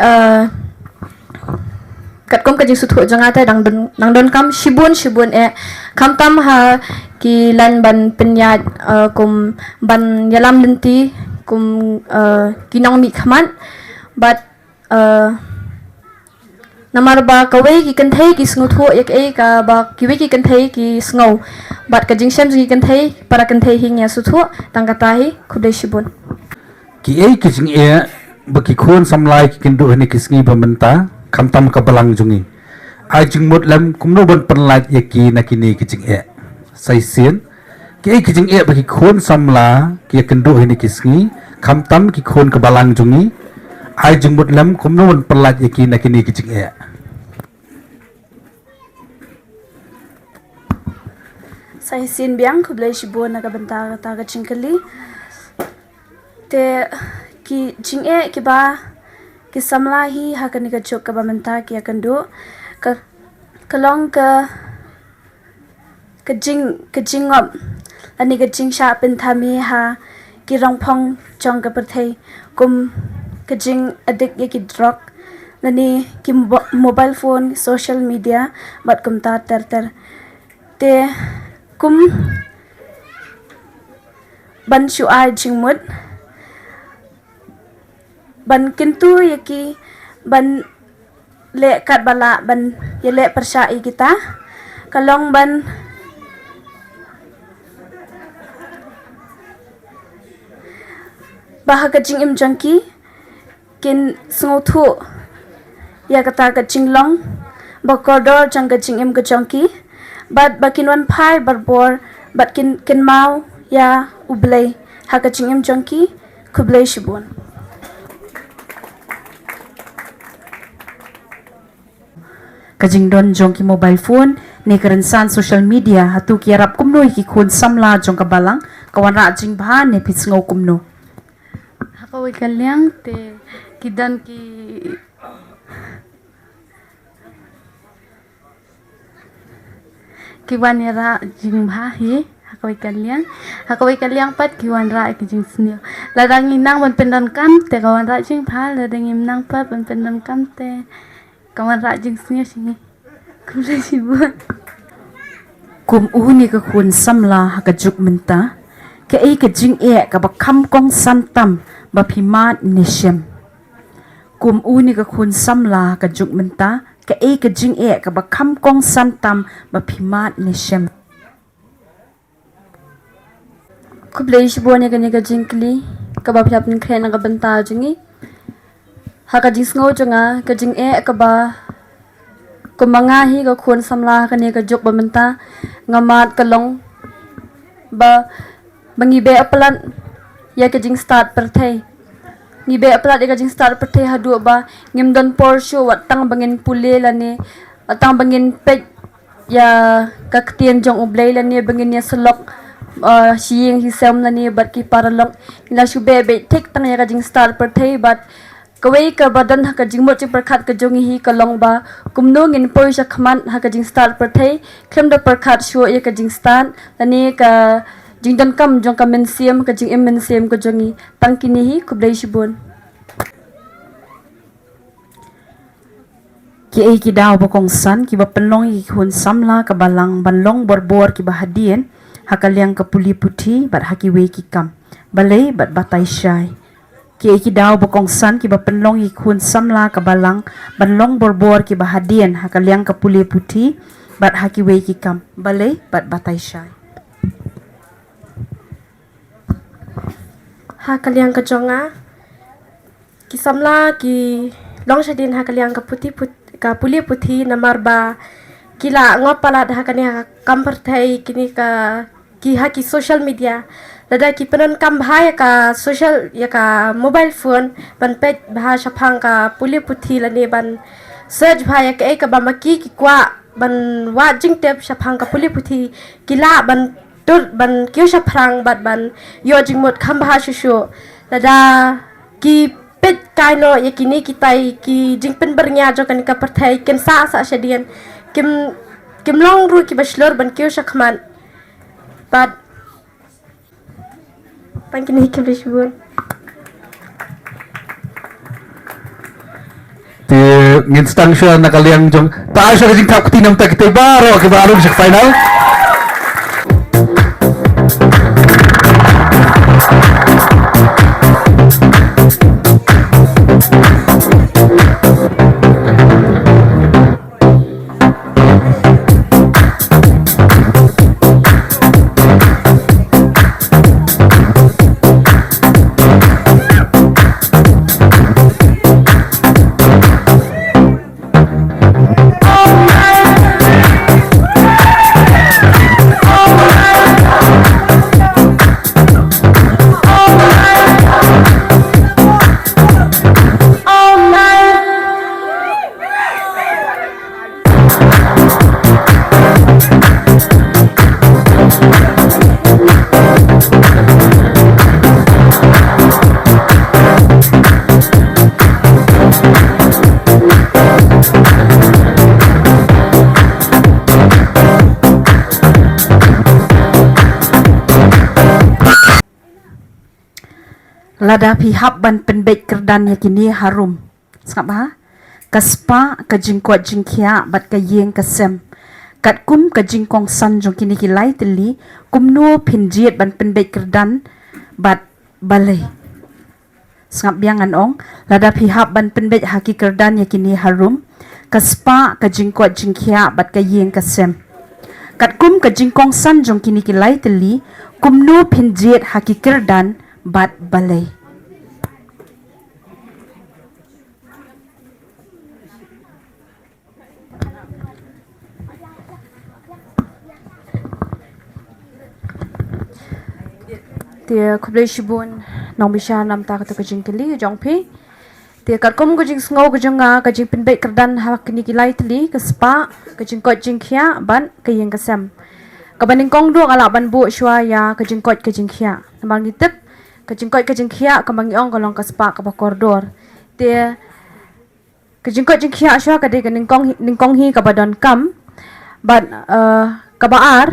kat kum ka jing stu jangate dang don kam shibun e kham tam ha ki lan ban penyat kum ban yalam lenti kum kinong mi khaman but namar ba kawai ki kan thai ki sngu thu ek e ka ba kiwi ki kan thai ki sngo bat ka jingsam ji kan thai para kan thai hing ya su thu tang kata hi khudai shibun Ki ei kicing e baki khon samlai ki kindu hani kisngi bamenta kam tam kabalang jungi. Ai jing mut lam kumno ban penlait yaki nakini kicing e. Sai sien ki ei kicing e baki khon samla ki kindu hani kisngi kam tam ki khon kabalang jungi. Ai jing mut lam kumno ban penlait yaki nakini kicing e. sai sin biang khublai shibun na ka banta ta ka chingkali te ki jinge ki ba ki samla hi ha kan ka chok ka ba manta ki akan do ka kalong ka jing op ani ka jing sha pen thami ha ki rong phong chong ka perthai kum ka jing adik ye ki drug nani ki mobile phone social media bat kum ta ter te kum ban shu ai jingmut ban kintu yaki ban le kat bala ban yele persai kita kalong ban bahaga jing im jangki kin sngotu ya kata ka jinglong bakodor jang ka jing im ka jangki bat bakin wan pai barbor bat kin mau ya ublay haka chingim jangki kublay shibun Kajing don jong ki mobile phone ne karensan social media hatu ki arap kumno ki khun samla jong kabalang kawan ra jing bha ne pitsngo kumno Hakawi kalyang te kidan ki kiwan yara jing bha hi hakawai kaliang pat kiwan ra ke jing snil ladang inang ban pendan kam te kawan ra jing phal ladang inang pat ban pendan kam te kawan ra jing snil singi kumle sibun kum uni ka khun samla haka juk menta ke ei ka jing e ka ba kham kong santam ba phimat nishem kum uni ka khun samla ka juk menta ke ei ka jing e ka ba kham kong santam ba phimat nishem kublai sibon ya kani ka jingkli ka ba phap nin khren ka banta jingi ha ka jing sngo jonga ka jing e ka ba kumanga hi ka khun samla kani ka jok ba menta ngamat kalong ba bangi be aplan ya ka jing start perthai ngi be aplat ya ka jing start perthai hadu ba ngim don por show watang bangin pule lani atang bangin pej ya ka ktien jong ublai lani bangin ya selok siing hisam lani bat ki paralok ila shube be tik tang ya ka jing start perthai bat kawai ka badan ha ka jing mo chi perkhat ka jongi hi ka long ba kumno ngin por sha khman ha ka jing start perthai khlem da perkhat sho ya ka jing start lani ka jing dan kam jong ka men siam ka jing men siam ka jongi tang kini hi kublai shibon ki ei ki daw bokong san ki ba penlong ki khun samla ka balang banlong borbor ki ba hadien hakaliang ka puli puthi bat haki we ki kam balai bat batai shai ki ei ki daw bokong san ki ba penlong ki khun samla ka balang banlong borbor ki ba hadien hakaliang ka puli puthi bat haki we ki kam balai bat batai shai ha kaliang ka jonga ki samla ki long shadin ha kaliang ka ka puli puthi namar ba kila ngopala ha kani ha kamper thai kini ka ki ha ki social media lada ki penan kam bhaya ka social ya ka mobile phone ban pet bha shaphang ka puli puthi lani ban search bhaya ka ek ba maki ki kwa ban wa jing tep shaphang ka puli puthi kila ban tur ban kyu shaphang bat ban yo jing mot kham bha shu lada ki pet kaino yakini kitai ki jing pen bernya jo kan ka perthai ken sa shadian kim long ru ki bashlor ban kyu shakhman but pangkini ki bishbun Te ngin stang siya nakaliang jong tayo siya kasing kakutinam ta kita baro ke baru sa final. lada pihap ban penbet kerdan yakini harum skap ha kaspa ka jingkwat jingkhia bat ka yeng ka sem kat kum ka jingkong san jong kini ki lai teli kumno phinjiet ban penbet kerdan bat balai skap biangan ong lada pihap ban penbet haki kerdan yakini harum kaspa ka jingkwat jingkhia bat ka yeng ka sem kat kum ka jingkong san jong kini ki lai teli kumno phinjiet haki kerdan bat balai tia kublai shibun nong bisha nam ta ka jingkeli jongpi tia karkom ka jing sngo ka jonga ka jing pinbei kerdan ha kini kilai tli ka spa ka jing kot jing khia ban ka yeng ka sam ka baning kong duak ala ban bu shwa ya ka jing kot ka jing khia namang ni tep ka jing kot ka jing khia ka mangi ong ka long ka spa ka ba koridor tia ka jing kot jing khia shwa ka de ka ning kong hi ka badon kam ban ka ba ar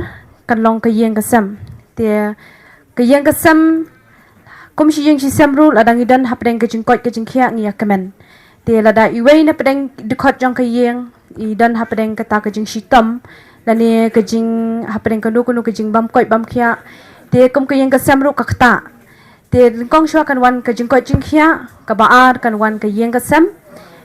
kan long ka yeng ka sam Te kayang kasam kum si jing si samru ladang idan hapdeng ke jingkot ke jingkia ngi kemen. Te lada iwei na pedeng dekot jong kayang idan hapdeng kata ke jing sitam lani ke jing hapdeng kanu ke jing bam koi bam kia. Te kum kayang kasam ru kakta. Te kong shua kan wan ke jingkot jingkia ka baar kan wan kayang kasam.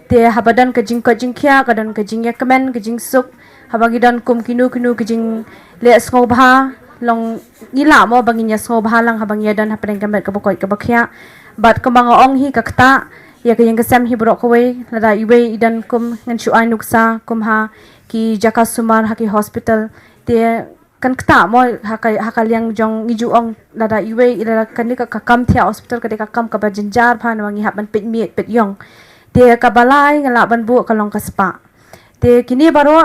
Te habadan ke jingkot jingkia kadan ke jing kemen ke jing suk habagidan kum kinu ke jing le skobha long ngila mo banginya skobha lang habangya dan hapdeng kamet ka bokoi ka bakya bat kembang ong hi kakta ya ke yang kesam hi borok kowe lada iwe idan kum ngan shu nuksa kum ha ki jaka sumar ha ki hospital te kan kta mo hakal yang jong ngiju ong lada iwe ila kan ni ka kam thia hospital ka de ka kam ka bajinjar phan wangi hap ban pit miet pit yong te ka balai ngala ban bu ka long ka spa te kini baro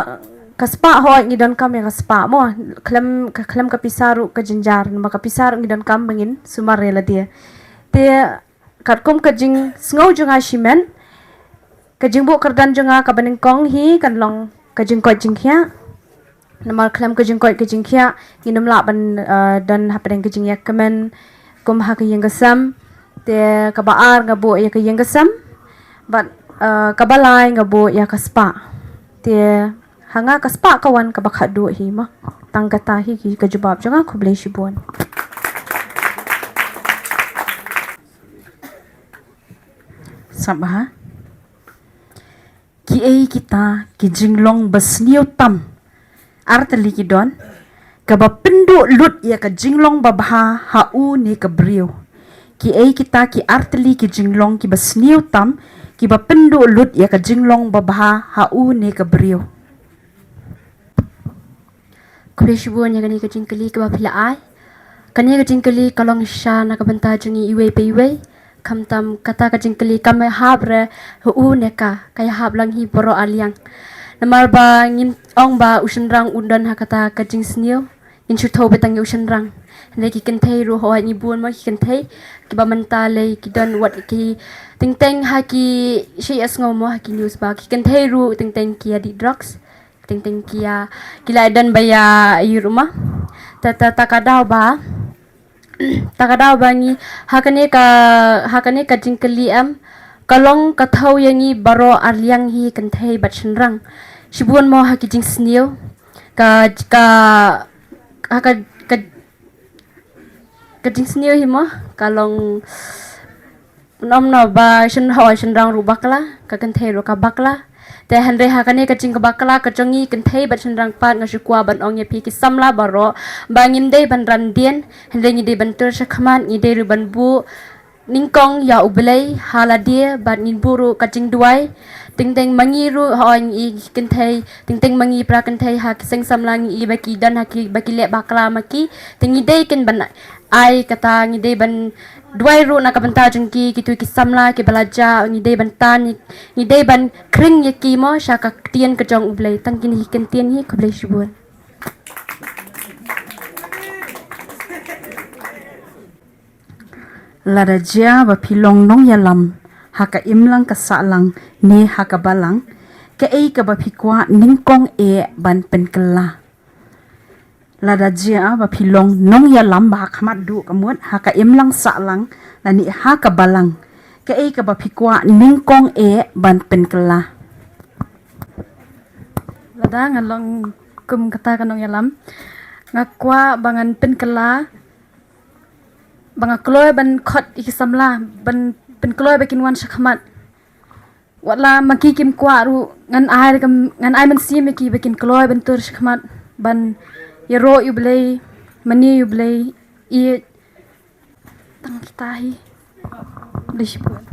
kaspa ho ngidan kam ya kaspa mo klam ka pisaru ka jinjar nama ka pisaru ngidan kam bangin sumarela dia te katkum ka jing sngo junga shimen ka jingbu kardan junga ka baning kong hi kan long ka jing ko jing khia nama klam ka jing khia nginam la ban dan hapeng ka jing yak kamen kum ha ka yengasam te ka baar nga bo ya ka yengasam bat ka balai nga bo ya kaspa te hanga kaspa kawan ka bakha do hi ma tanggata hi ki ka jawab janga khublei shibon sabha ki ei kita ki jinglong basniu tam artali ki don ka ba pindu lut ya ka jinglong babha hau ni ka brio ki ei kita ki artali ki jinglong ki basniu tam ki ba pindu lut ya ka jinglong babha hau ni ka brio Kulishubuan yang kani kajing kali ke bapila ai. Kani kajing kali kalong sha na kabanta jungi iwe pe iwe. Kam tam kata kajing kali kame habre hu neka kaya hab lang hi boro aliang. Namar ba ngin ong ba usenrang undan ha kata kajing snio. In shuto betang usenrang. Hne ki kentei ru ho ni buan ma ki kentei ki ba mentale ki don wat ki ting teng ha ki shi as ngomo ha ki news ba ki kentei ru ting teng ki adi drugs. Ting kia kila dan baya i rumah tata takadau ba ni hakane ka jingkeli am kalong kathau yangi baro arliang hi kanthei bachenrang shibuan mo haki jing snio ka jing snio hi mo kalong nom no ba shen ho shenrang rubakla ka kanthei ro ka bakla te hanre hakane ka jing bakla ka jongi kanthei bachenrang pat nga shukwa ban ong ye pi ki samla baro bangin dei ban randien hanre ngi dei ban tur shakhaman ngi dei ru ban bu ningkong ya ublei haladia ban nin buru ka jing duai ting mangi ru hoing i kanthei ting mangi pra kanthei ha ki seng samlang i baki dan ha ki baki le bakla maki ting dei ken ban ai kata ngi dei ban duai ru na kabanta jengki kitu ki samla ki balaja ngi dei ban tan ngi dei ban kring ye ki mo sha ka tien ka jong ublei tangkin hi ken tien hi khublei shibun laraja ba pilong nong yalam haka imlang ka salang ne haka balang ke ei ka ba phikwa ningkong e ban penkela laraja ba pilong nong yalam ba khamat du kamut haka imlang salang lani haka balang ke ei ka ba phikwa ningkong e ban penkela lada ngalong kum kata kanong yalam ngakwa bangan penkela banga kloy ban khot ikisamla ban pen kloy bakin wan shakhamat wala maki kim kwa ru ngan ai man si meki bakin kloy ban tur shakhamat ban yero yublei mani yublei i tang kitahi dishpun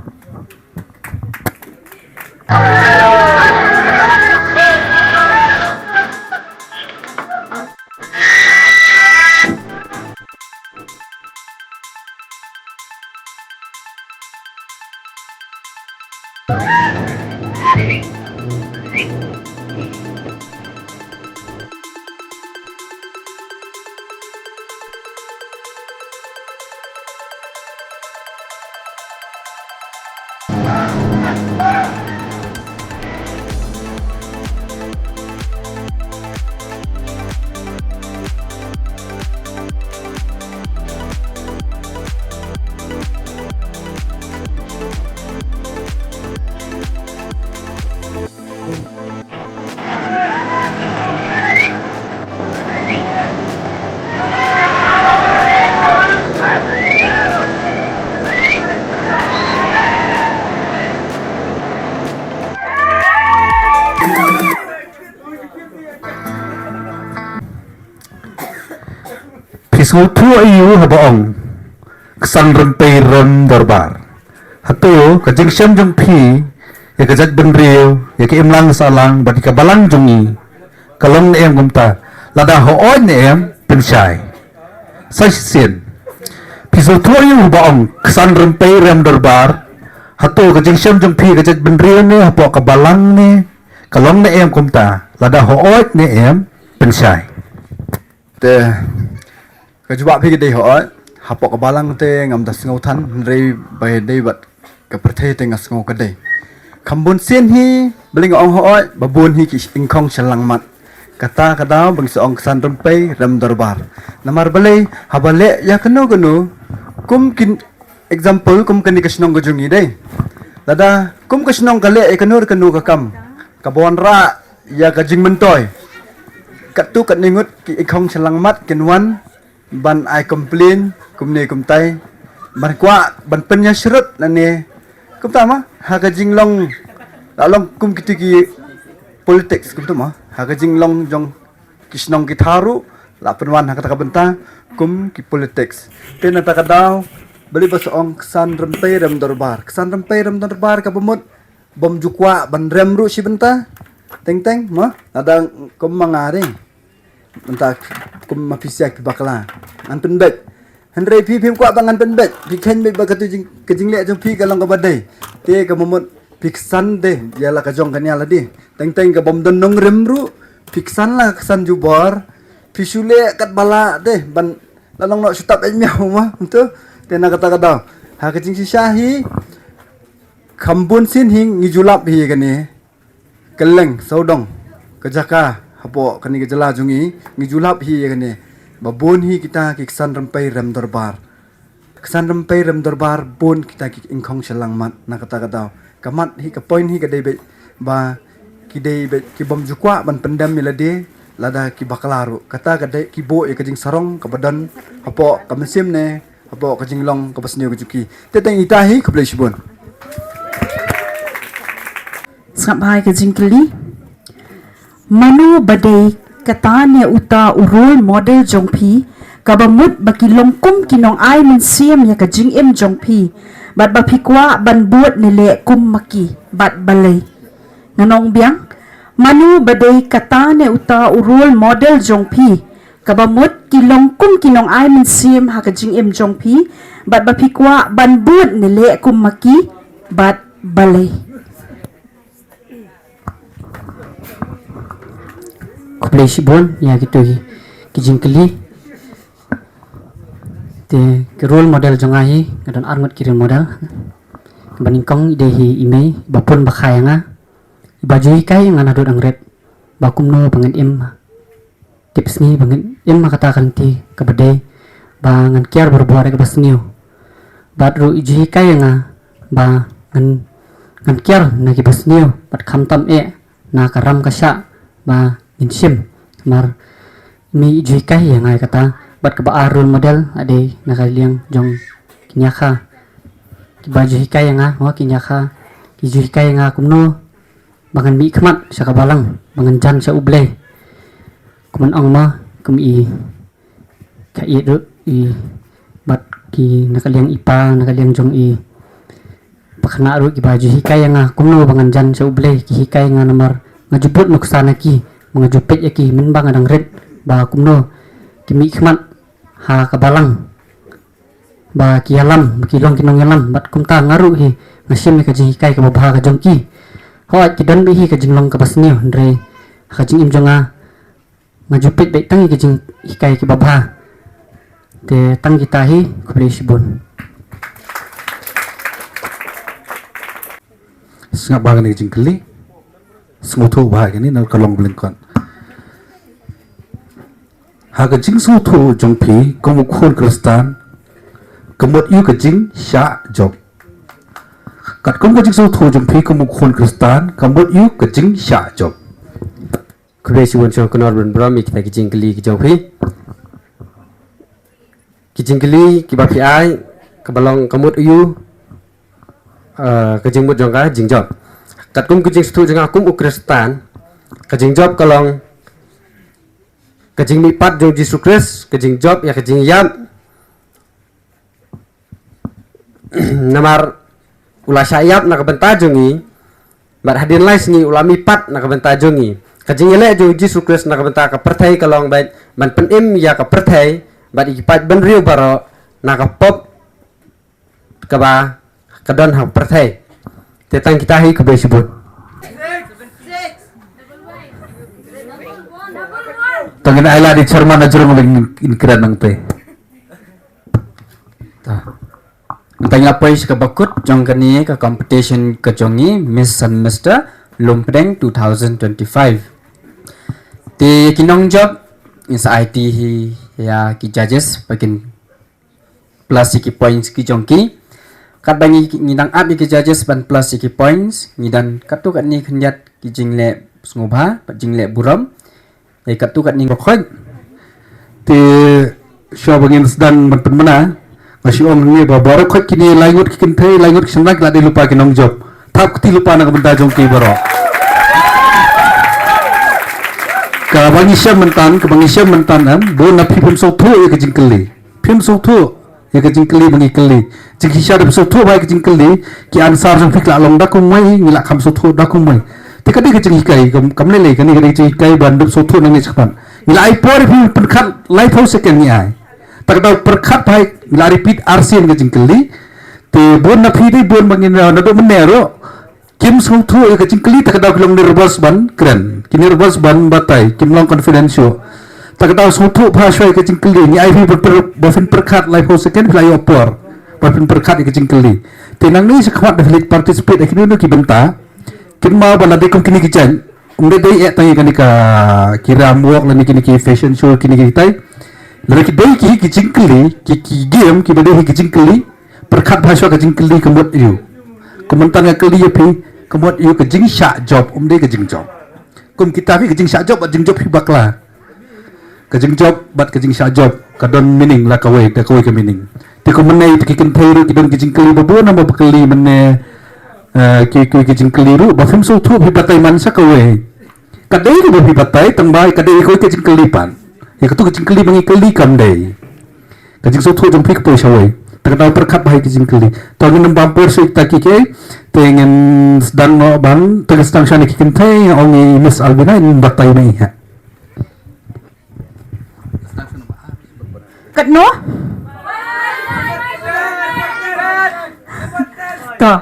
sautu ayu habaong kesan rempai rem darbar hatu kajing syam jong pi ya kajat benriu ya ke imlang salang badi kabalang jongi kalong ne em gumta lada hoon ne em pensyai sai sin pi sautu ayu habaong kesan rempai rem darbar hatu kajing syam jong pi kajat benriu ne hapo kabalang ne kalong ne em gumta lada hoon ne em pensyai te kejubak pi gede ho hapok kabalang te ngam das ngautan rei bai dei bat ka perthe te ngas ngau kadai khambun sin hi beling ong ho babun hi ki ingkong chalang mat kata kadau bang seong kesan rempai rem darbar namar balai habale ya kenu kum kin example kum kani kasnong gojungi dei lada kum kasnong kale e kenu ka kam kabon ra ya ka jing mentoy katu kat ningut ki ingkong chalang mat kenwan ban ai complain kum ne kum tai ban kwa ban penya shrut na ne kum ta ma ha ka jinglong la long kum kitiki politics kum ta ma ha ka jinglong jong kisnong ki tharu la penwan ha ka benta kum ki politics te na ta ka daw beli basong kesan rempai rem darbar ka bumut bom jukwa ban rem ru si benta teng ma ada kum mangaring benta kum mafisia ki bakla an penbet henry pi phim kwa bangan penbet pi khen be bakatu kejing le jong pi ka long ka badai te ka momot piksan de ya la ka jong kanya la di teng ka bom don nong remru piksan la kesan jubor pi sule kat bala de ban la long no sutap en miao ma tu te na kata kata ha kejing si shahi khambun sin hing ngijulap hi kani keleng saudong kejaka hapo kani gejala jungi ngijulap hi kani babon hi kita ki kesan rempai rem darbar bon kita ki ingkong selang mat na kata kamat hi ka point hi ka dei ba ki dei ki bom jukwa ban pendam milade lada ki baklaru kata ka dei ki bo e ka jing sarong ka badan hapo ka mesim ne hapo ka jing long ka basneu ka juki teteng ita hi ka blai sibon Sampai ke jingkeli manu badai katane uta urul model jongpi kabamut baki longkum kinong ai min siam ya ka jing em jongpi bat ba phikwa ban buat nile kum maki bat balai nanong biang manu badai katane uta urul model jongpi kabamut ki longkum kinong ai min siam ha ka jing em jongpi bat ba phikwa ban buat nile kum maki bat balai kuplay sibon ya gitu kijing keli te ke role model jongahi kadon arngot kirim model baningkong idehi ime bapun bakhayanga baju kai ngana dot angret bakumno bangen im tips ni bangen im makatakan ti kabade bangan kiar berbuat ke basniu badru iji kai nga ba ngan kiar na ki basniu bat khamtam e na karam kasya ba insim mar mi jikai yang ai kata bat ke arul model ade nakaliang jong kinyaka ki baju hikai yang wa kinyaka ki jikai yang kumno bangan mi khamat sa kabalang bangan jan sa uble kuman ang ma kum i ka i do i bat ki nakaliang ipa nakaliang jong i pakna ru ki baju hikai yang kumno bangan jan sa uble ki hikai yang namar ngajuput nuksana ki mga jupit yaki minbang adang red ba kumno kimi khmat ha kabalang ba kialam kilong kinong yalam bat kumta ngaru hi ngasim ka jing kai ka babha ka jongki ho ki don bi hi ka jinglong ka basni ndre ka jing imjonga ngajupit be tang ki jing kai ki babha te tang kita hi kuble sibon singap bagan ni jingkeli smutu bahag ini nak kalong belingkon haga jing smutu jongpi kamu khun kristan kemut yu ke jing sya job kat kamu jing smutu jongpi kamu khun kristan kemut yu ke jing sya job kuble sibon cho konor ben brami kita kijing keli ki jongpi kijing keli ki bapi ai kabalong kemut yu kejing mut jongka jing job kat kum kejing stu jeng akum ukristan kejing job kalong kajing mipat jong Yesus Kristus kajing job ya kajing yam namar ulah syayap nak benta jongi bar hadin lai singi ulah mipat nak benta jongi kajing ele jong Yesus Kristus nak benta ka perthai kalong baik man penim ya ka perthai bar ikipat ben riu baro nak pop ka ba kadon ha perthai tetang kita hi ke besibut Tangin ayla di Cerman aja ngomong inkiran nang te. Tanya apa is kabakut jong kani ka competition ka jongi Miss and Mr. Lumpdeng 2025. Ti kinong job insa IT hi ya ki judges bakin plus ki points ki jongki. Kat bangi ngidang up ki judges ban plus ki points ngidan katu kat ni khenjat ki jingle sngobha pat jingle buram. Ai katu kat ni Rokhoi te syo bangin sedang berpenmena masih om ni babar khoi kini langut kikin thai langut kisna kila de lupa kinong job thap ti lupa na benda jong ki baro ka bangi syam mentan am bo na phim so thu e jingkeli phim so thu e jingkeli bangi keli jing hisya de so thu bai jingkeli ki ansar jong fikla long da kum mai ngila kham so thu da kum mai te kadi ke jing kai kam le kani kadi jing kai ban so thu nang ni chpan ngila ai por phim perkhat life house ke ni ai tak daw perkhat bai ngila repeat arsian ke jingkeli te bon na phi dei bon bangin na do menero kim so thu e jingkeli tak daw long ni reverse ban kren kini reverse ban batai kim long confidential tak daw so thu pha shoi ke jingkeli ni ai phi bafin perkhat life house ke play opor bafin perkhat ke jingkeli te nang ni sekwat de participate kini no ki benta kin mau balade kum kini kijan umde dei tangi kani ka kira muak lani kini ki fashion show kini ki tai lari ki dei ki jingkeli ki game ki bade ki jingkeli perkhat bhaswa ka jingkeli kemot yu kementan ka keli pi kemot yu ka jing sha job umde ka jing job kum kita pi ka jing sha job bat jing job hi bakla ka jing job bat ka jing sha job ka don meaning la ka we ka meaning ti ko menai ti kin thai ru ki don ki jingkeli bo na bo keli menne ki jing keliru bafim so thu bi batai man sa kawe kadai ko bi batai tambai kadai ko ke jing kelipan ya katu ke jing keli bangi keli kam dei ka jing so thu jong pik po shawai takdau perkhat bai ke jing keli to ngin nam por so ta ki ke tengen sedang no ban tegas tang shani ki kin thai ongi Miss Albina in batai mai ha Katno? To.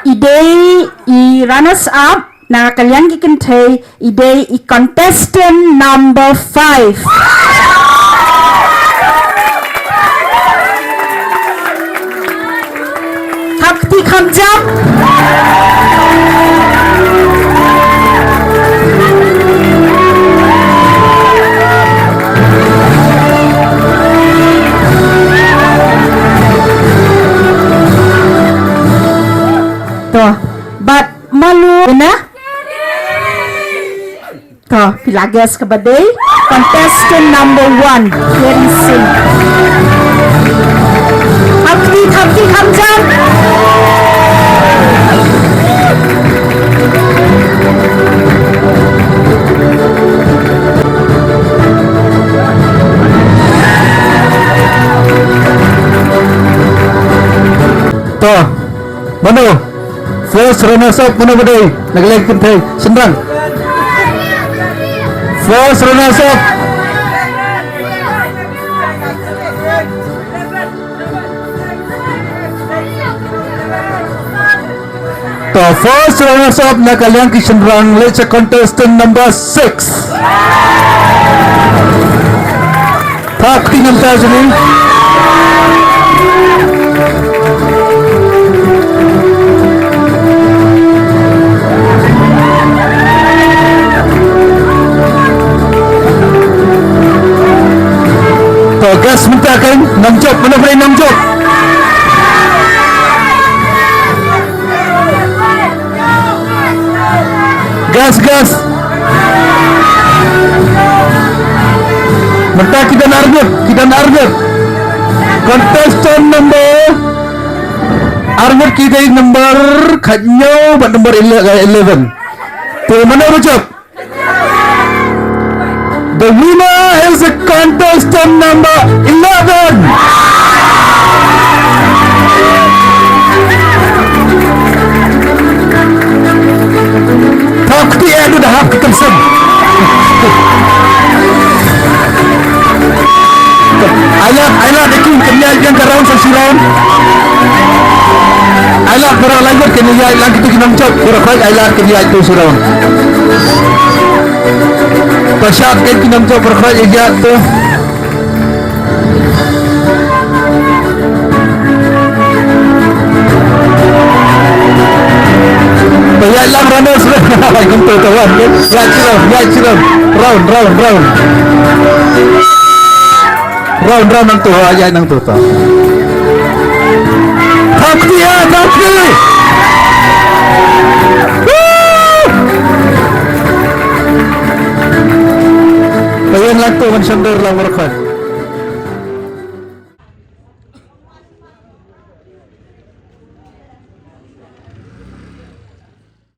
Idei I runners up na kalian kikin tay idei I contestant number 5. Hakti Khamjam. But malu na to pilagas ka badai contestant number 1 very soon Hakti Khamjam to mano first runners up mana badai naglek kin thai senrang first runners up to first runners up na kalian ki senrang let's contestant number 6 tak tinggal tajani gas minta kan namjok mana boleh namjok gas minta kita nargut contestant number argut kita number khanyo bat number 11 tu mana rujuk The winner is a contestant number 11. Takti edu dah hak kekensen. Ayat dekin kenyal yang karaun sasiran. Ayat orang lain kenyal yang kita kinam cok. Orang lain ayat kenyal itu siraun. Pasat kan kinam cok orang lain ayat tu. Ayat lang runner sudah. Kumpul kawan. Ya cilam. Round. Round nang tu ayat nang tu ta. Takti. Ayat lang tu man sandar lang merekat.